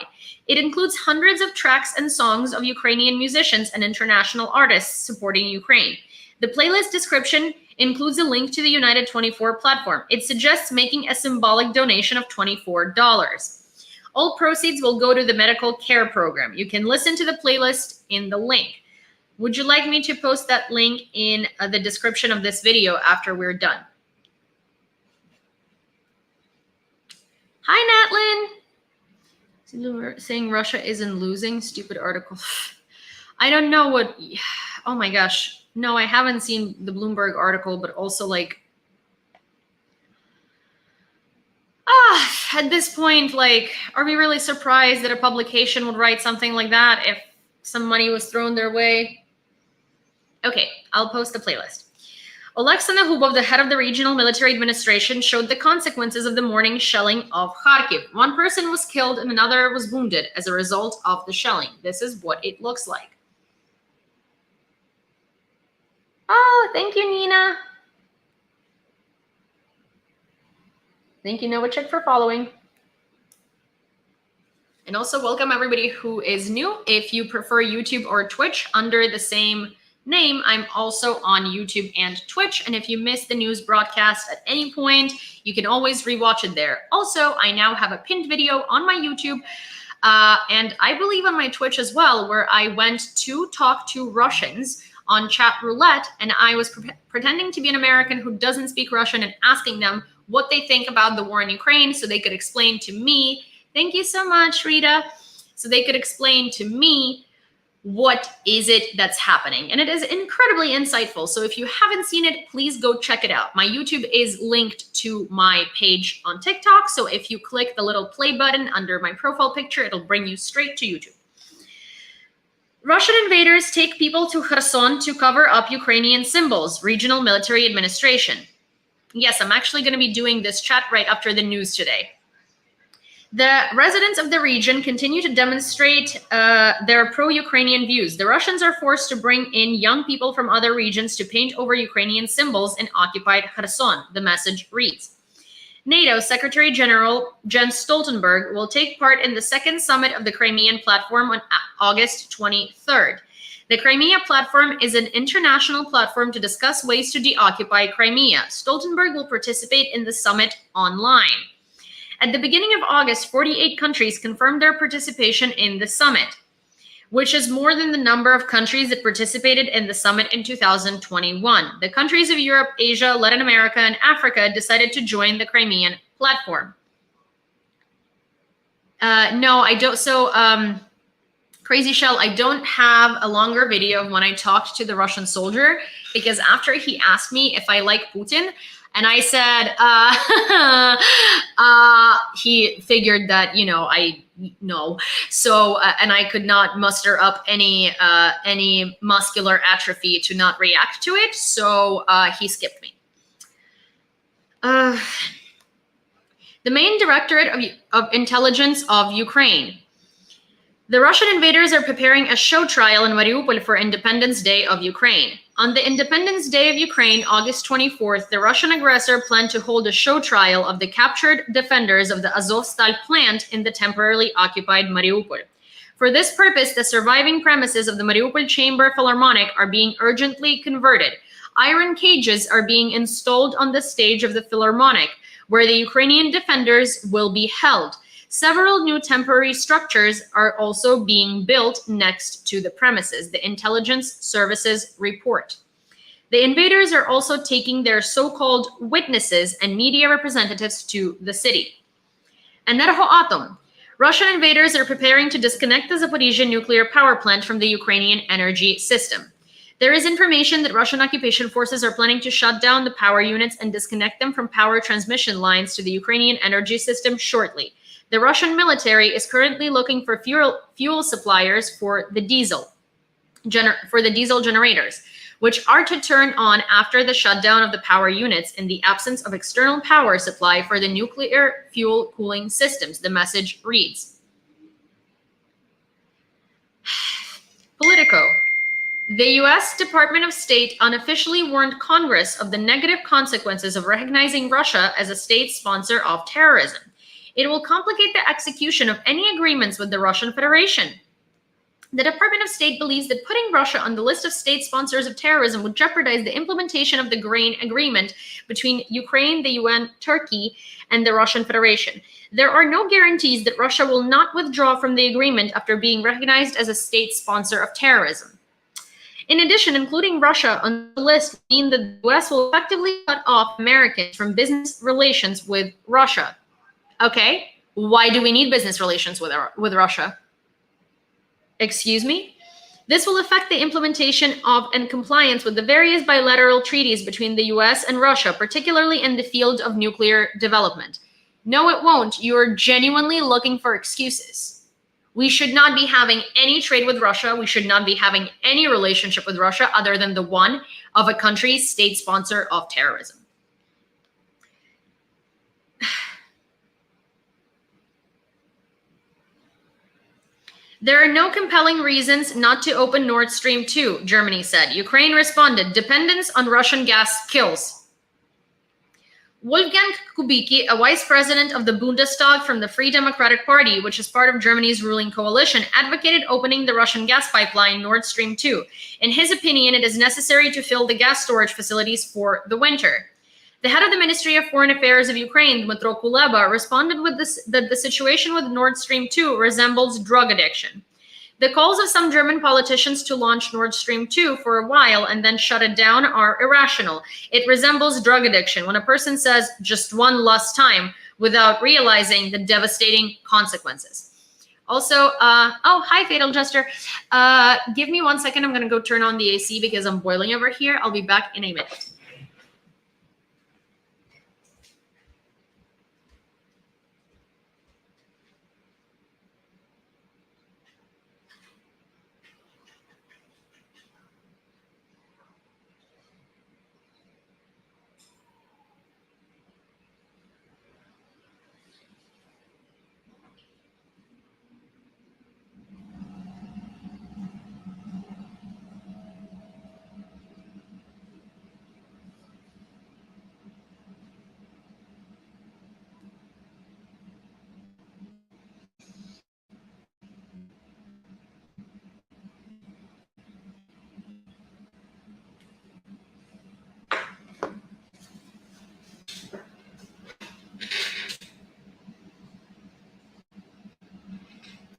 It includes hundreds of tracks and songs of Ukrainian musicians and international artists supporting Ukraine. The playlist description includes a link to the United 24 platform. It suggests making a symbolic donation of $24. All proceeds will go to the medical care program. You can listen to the playlist in the link. Would you like me to post that link in the description of this video after we're done? Hi, Natlin. Saying Russia isn't losing. Stupid article. I don't know what. Oh my gosh. No, I haven't seen the Bloomberg article, but also like. At this point, like, are we really surprised that a publication would write something like that if some money was thrown their way? Okay, I'll post the playlist. Oleksandr Hubov, the head of the regional military administration, showed the consequences of the morning shelling of Kharkiv. One person was killed and another was wounded as a result of the shelling. This is what it looks like. Oh, thank you, Nina. Thank you, Novacek, for following. And also welcome everybody who is new. If you prefer YouTube or Twitch under the same name, I'm also on YouTube and Twitch. And if you missed the news broadcast at any point, you can always rewatch it there. Also, I now have a pinned video on my YouTube and I believe on my Twitch as well, where I went to talk to Russians on chat roulette. And I was pretending to be an American who doesn't speak Russian and asking them what they think about the war in Ukraine so they could explain to me. Thank you so much, Rita. So they could explain to me what is it that's happening. And it is incredibly insightful. So if you haven't seen it, please go check it out. My YouTube is linked to my page on TikTok. So if you click the little play button under my profile picture, it'll bring you straight to YouTube. Russian invaders take people to Kherson to cover up Ukrainian symbols, regional military administration. Yes, I'm actually going to be doing this chat right after the news today. The residents of the region continue to demonstrate their pro-Ukrainian views. The Russians are forced to bring in young people from other regions to paint over Ukrainian symbols in occupied Kherson, the message reads. NATO Secretary General Jens Stoltenberg will take part in the second summit of the Crimean Platform on August 23rd. The Crimea Platform is an international platform to discuss ways to deoccupy Crimea. Stoltenberg will participate in the summit online. At the beginning of August, 48 countries confirmed their participation in the summit, which is more than the number of countries that participated in the summit in 2021. The countries of Europe, Asia, Latin America, and Africa decided to join the Crimean Platform. No, I don't. So, Crazy Shell, I don't have a longer video of when I talked to the Russian soldier, because after he asked me if I like Putin, and I said, he figured that, I know. So, and I could not muster up any muscular atrophy to not react to it. So he skipped me. The main directorate of intelligence of Ukraine. The Russian invaders are preparing a show trial in Mariupol for Independence Day of Ukraine. On the Independence Day of Ukraine, August 24th, the Russian aggressor planned to hold a show trial of the captured defenders of the Azovstal plant in the temporarily occupied Mariupol. For this purpose, the surviving premises of the Mariupol Chamber Philharmonic are being urgently converted. Iron cages are being installed on the stage of the Philharmonic, where the Ukrainian defenders will be held. Several new temporary structures are also being built next to the premises, the intelligence services report. The invaders are also taking their so-called witnesses and media representatives to the city. Enerhoatom. Russian invaders are preparing to disconnect the Zaporizhzhia nuclear power plant from the Ukrainian energy system. There is information that Russian occupation forces are planning to shut down the power units and disconnect them from power transmission lines to the Ukrainian energy system shortly. The Russian military is currently looking for fuel suppliers for the diesel generators, which are to turn on after the shutdown of the power units in the absence of external power supply for the nuclear fuel cooling systems, the message reads. Politico. The U.S. Department of State unofficially warned Congress of the negative consequences of recognizing Russia as a state sponsor of terrorism. It will complicate the execution of any agreements with the Russian Federation. The Department of State believes that putting Russia on the list of state sponsors of terrorism would jeopardize the implementation of the grain agreement between Ukraine, the UN, Turkey, and the Russian Federation. There are no guarantees that Russia will not withdraw from the agreement after being recognized as a state sponsor of terrorism. In addition, including Russia on the list means that the US will effectively cut off Americans from business relations with Russia. Okay, why do we need business relations with Russia? Excuse me? This will affect the implementation of and compliance with the various bilateral treaties between the US and Russia, particularly in the field of nuclear development. No, it won't. You're genuinely looking for excuses. We should not be having any trade with Russia. We should not be having any relationship with Russia other than the one of a country's state sponsor of terrorism. There are no compelling reasons not to open Nord Stream 2, Germany said. Ukraine responded, dependence on Russian gas kills. Wolfgang Kubicki, a vice president of the Bundestag from the Free Democratic Party, which is part of Germany's ruling coalition, advocated opening the Russian gas pipeline Nord Stream 2. In his opinion, it is necessary to fill the gas storage facilities for the winter. The head of the Ministry of Foreign Affairs of Ukraine, Dmytro Kuleba, responded with that the situation with Nord Stream 2 resembles drug addiction. The calls of some German politicians to launch Nord Stream 2 for a while and then shut it down are irrational. It resembles drug addiction when a person says just one last time without realizing the devastating consequences. Also, oh, hi, Fatal Jester. Give me 1 second. I'm going to go turn on the AC because I'm boiling over here. I'll be back in a minute.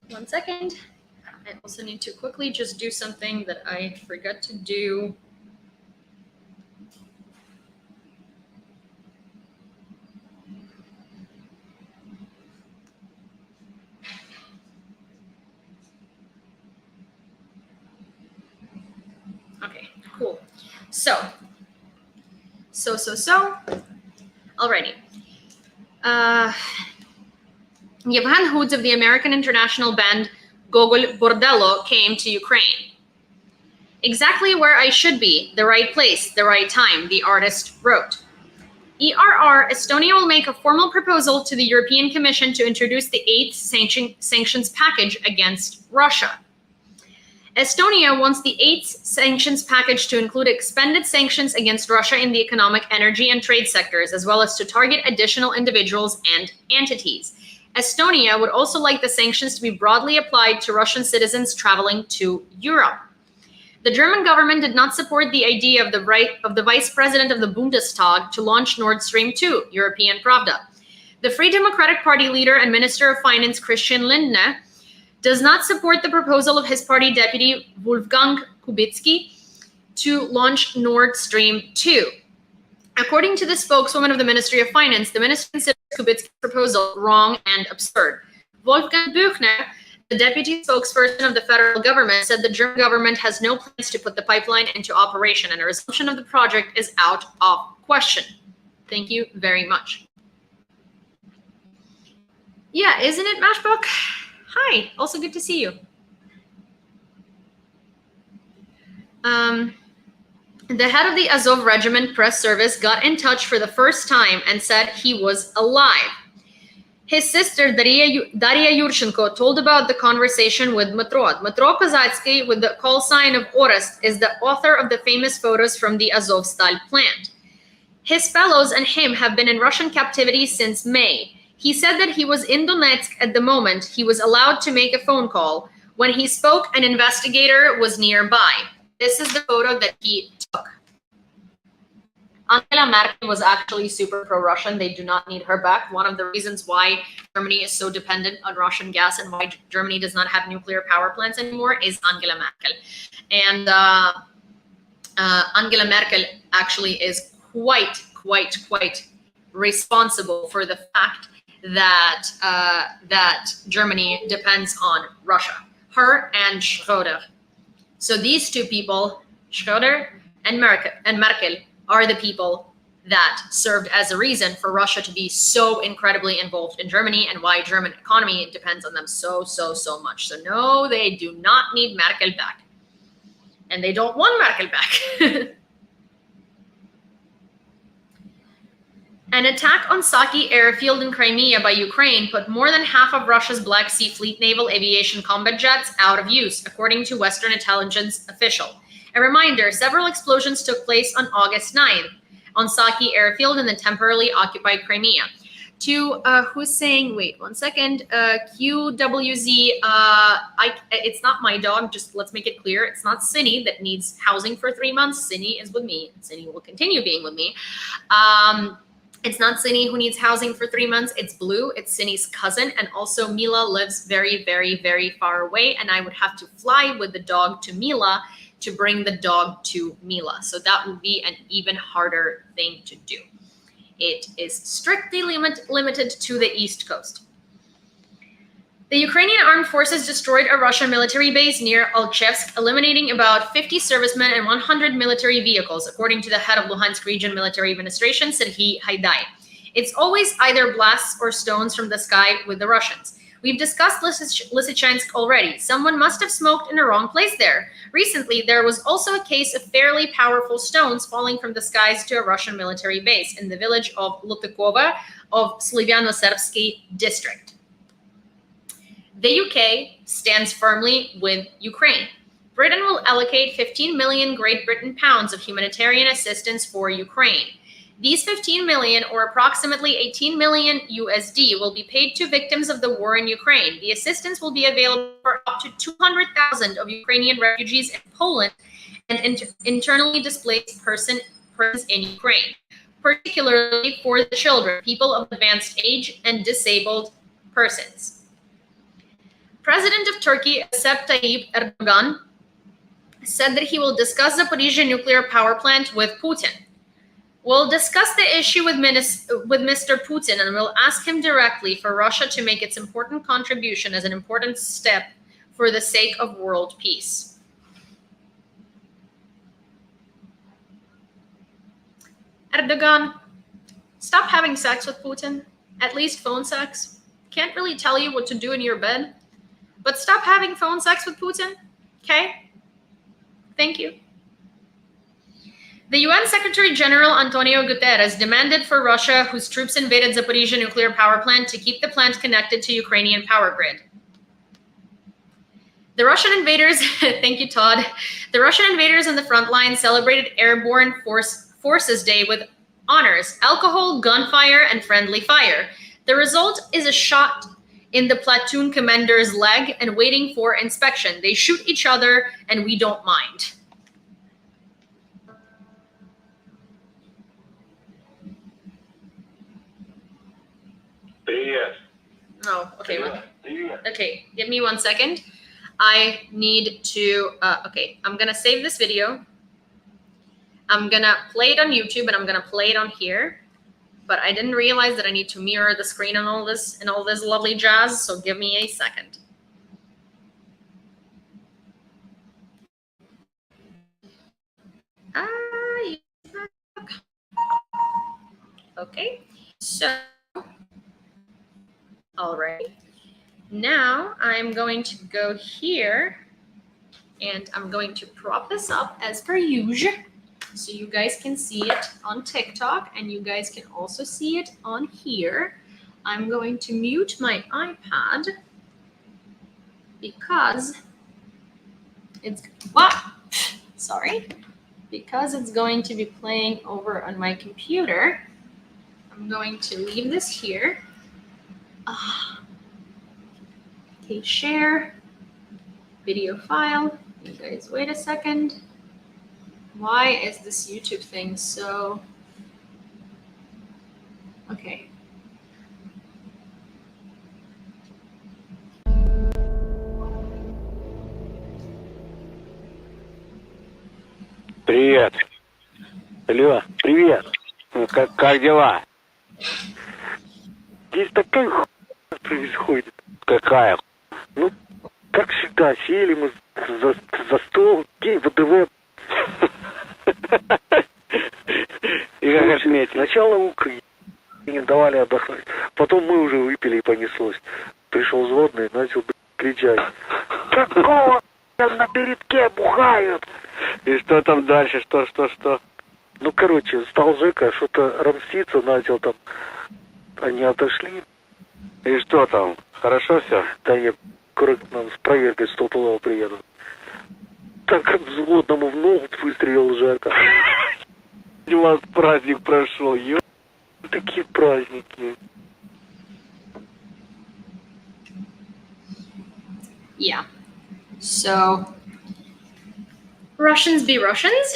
One second. I also need to quickly just do something that I forgot to do. Okay, cool. Alrighty. Yevhen Hoods of the American international band Gogol Bordello came to Ukraine. Exactly where I should be, the right place, the right time, the artist wrote. ERR, Estonia will make a formal proposal to the European Commission to introduce the 8th sanctions package against Russia. Estonia wants the 8th sanctions package to include expanded sanctions against Russia in the economic, energy, and trade sectors, as well as to target additional individuals and entities. Estonia would also like the sanctions to be broadly applied to Russian citizens traveling to Europe. The German government did not support the idea of the vice president of the Bundestag to launch Nord Stream 2, European Pravda. The Free Democratic Party leader and Minister of Finance Christian Lindner does not support the proposal of his party deputy Wolfgang Kubicki to launch Nord Stream 2. According to the spokeswoman of the Ministry of Finance, the minister considers Kubicki's proposal wrong and absurd. Wolfgang Buchner, the deputy spokesperson of the federal government, said the German government has no plans to put the pipeline into operation and a resumption of the project is out of question. Thank you very much. Yeah, isn't it, Mashbook? Hi, also good to see you. The head of the Azov Regiment press service got in touch for the first time and said he was alive. His sister, Daria Yurchenko, told about the conversation with Matrod. Matro Kozatsky, with the call sign of Orest, is the author of the famous photos from the Azovstal plant. His fellows and him have been in Russian captivity since May. He said that he was in Donetsk at the moment he was allowed to make a phone call. When he spoke, an investigator was nearby. This is the photo that he took. Angela Merkel was actually super pro-Russian. They do not need her back. One of the reasons why Germany is so dependent on Russian gas and why Germany does not have nuclear power plants anymore is Angela Merkel. And Angela Merkel actually is quite responsible for the fact that that Germany depends on Russia. Her and Schröder. So these two people, Schröder and Merkel, are the people that served as a reason for Russia to be so incredibly involved in Germany and why German economy depends on them so much. So no, they do not need Merkel back. And they don't want Merkel back. An attack on Saki airfield in Crimea by Ukraine put more than half of Russia's Black Sea Fleet naval aviation combat jets out of use, according to Western intelligence official. A reminder, several explosions took place on August 9th on Saki airfield in the temporarily occupied Crimea. To who's saying, wait one second, QWZ, it's not my dog, just let's make it clear, it's not Cinny that needs housing for 3 months. Cinny is with me. Cinny will continue being with me. It's not Cinny who needs housing for 3 months. It's Blue. It's Cinny's cousin. And also Mila lives very far away. And I would have to fly with the dog to Mila to bring the dog to Mila. So that would be an even harder thing to do. It is strictly limited to the East Coast. The Ukrainian armed forces destroyed a Russian military base near Alchevsk, eliminating about 50 servicemen and 100 military vehicles, according to the head of Luhansk Region Military Administration, Serhiy Haidai. It's always either blasts or stones from the sky with the Russians. We've discussed Lysychansk already. Someone must have smoked in the wrong place there. Recently, there was also a case of fairly powerful stones falling from the skies to a Russian military base in the village of Lutikova of Slivyano-Serbsky district. The UK stands firmly with Ukraine. Britain will allocate 15 million Great Britain pounds of humanitarian assistance for Ukraine. These 15 million, or approximately 18 million USD, will be paid to victims of the war in Ukraine. The assistance will be available for up to 200,000 of Ukrainian refugees in Poland and internally displaced persons in Ukraine, particularly for the children, people of advanced age, and disabled persons. President of Turkey, Recep Tayyip Erdogan, said that he will discuss the Zaporizhzhia nuclear power plant with Putin. We'll discuss the issue with Mr. Putin, and we'll ask him directly for Russia to make its important contribution as an important step for the sake of world peace. Erdogan, stop having sex with Putin. At least phone sex. can't really tell you what to do in your bed, but stop having phone sex with Putin, okay? Thank you. The UN Secretary General Antonio Guterres demanded for Russia, whose troops invaded Zaporizhzhia nuclear power plant, to keep the plant connected to Ukrainian power grid. The Russian invaders, thank you, Todd. The Russian invaders on the front line celebrated Airborne Forces Day with honors, alcohol, gunfire, and friendly fire. The result is a shot in the platoon commander's leg and waiting for inspection. They shoot each other, and we don't mind. Привет. Oh, okay. Привет. Okay, give me 1 second. I need to, okay, I'm gonna save this video. I'm gonna play it on YouTube and I'm gonna play it on here. But I didn't realize that I need to mirror the screen and all this lovely jazz, so give me a second. Okay, so, all right. Now I'm going to go here and I'm going to prop this up as per usual so you guys can see it on TikTok and you guys can also see it on here. I'm going to mute my iPad because it's, because it's going to be playing over on my computer. I'm going to leave this here. Okay, share video file. You guys wait a second. Why is this YouTube thing so... Okay. Привет. Алло, привет. Ну, как дела? Здесь такая хуйня происходит. Какая? Ну, как всегда, сели мы за стол, день ВДВ. И как отметить, сначала Украине не давали отдохнуть, потом мы уже выпили и понеслось. Пришел взводный, начал кричать: какого на передке бухают? И что там дальше, что? Ну, короче, стал Жека, что-то рамситься начал там. Они отошли. И что там? Хорошо все? Да нет, к нам с проверкой стопудово приедут. Так как взводному в ногу выстрелил Жека. У вас праздник прошел, такие праздники. Yeah. So, Russians be Russians.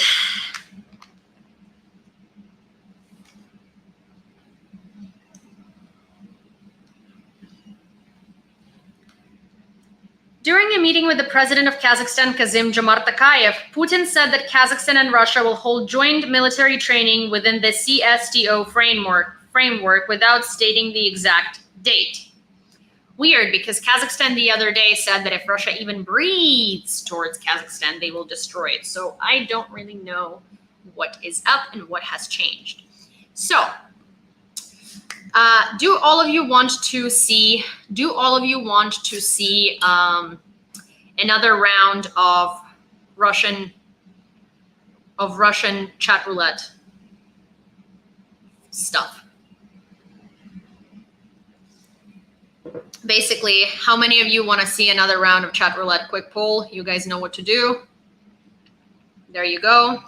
During a meeting with the president of Kazakhstan, Kassym-Jomart Tokayev, Putin said that Kazakhstan and Russia will hold joint military training within the CSTO framework without stating the exact date. Weird, because Kazakhstan the other day said that if Russia even breathes towards Kazakhstan, they will destroy it. So I don't really know what is up and what has changed. So, do all of you want to see another round of Russian chat roulette stuff? Basically, how many of you want to see another round of chat roulette? Quick poll. You guys know what to do. There you go.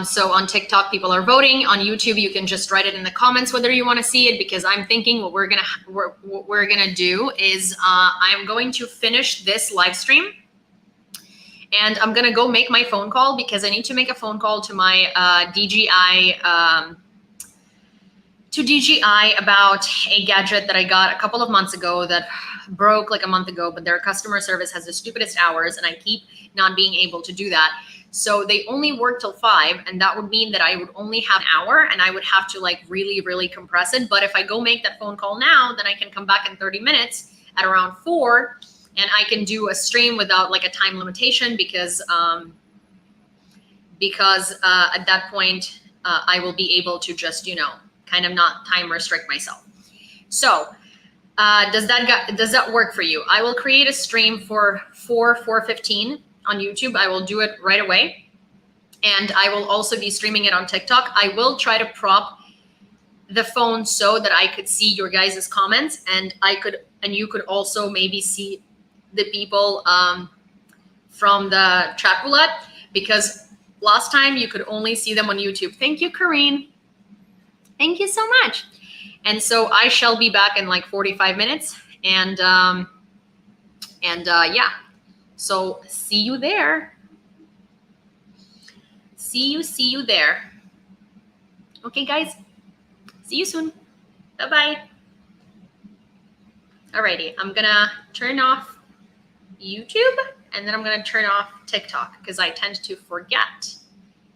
So on TikTok, people are voting. On YouTube, you can just write it in the comments whether you want to see it, because I'm thinking what we're gonna do is I'm going to finish this live stream, and I'm gonna go make my phone call because I need to make a phone call to my DJI about a gadget that I got a couple of months ago that broke like a month ago, but their customer service has the stupidest hours and I keep not being able to do that. So they only work till 5, and that would mean that I would only have an hour and I would have to like really, really compress it. But if I go make that phone call now, then I can come back in 30 minutes at around 4 and I can do a stream without like a time limitation because at that point I will be able to just, kind of not time restrict myself. So does that work for you? I will create a stream for 4:15 on YouTube. I will do it right away. And I will also be streaming it on TikTok. I will try to prop the phone so that I could see your guys' comments, and you could also maybe see the people from the chat roulette, because last time you could only see them on YouTube. Thank you, Karine. Thank you so much. And so I shall be back in like 45 minutes, and yeah, so see you there. See you there. Okay, guys. See you soon. Bye-bye. Alrighty, I'm gonna turn off YouTube, and then I'm gonna turn off TikTok because I tend to forget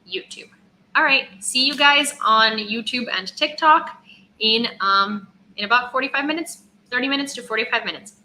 YouTube. All right, see you guys on YouTube and TikTok in about 45 minutes, 30 minutes to 45 minutes.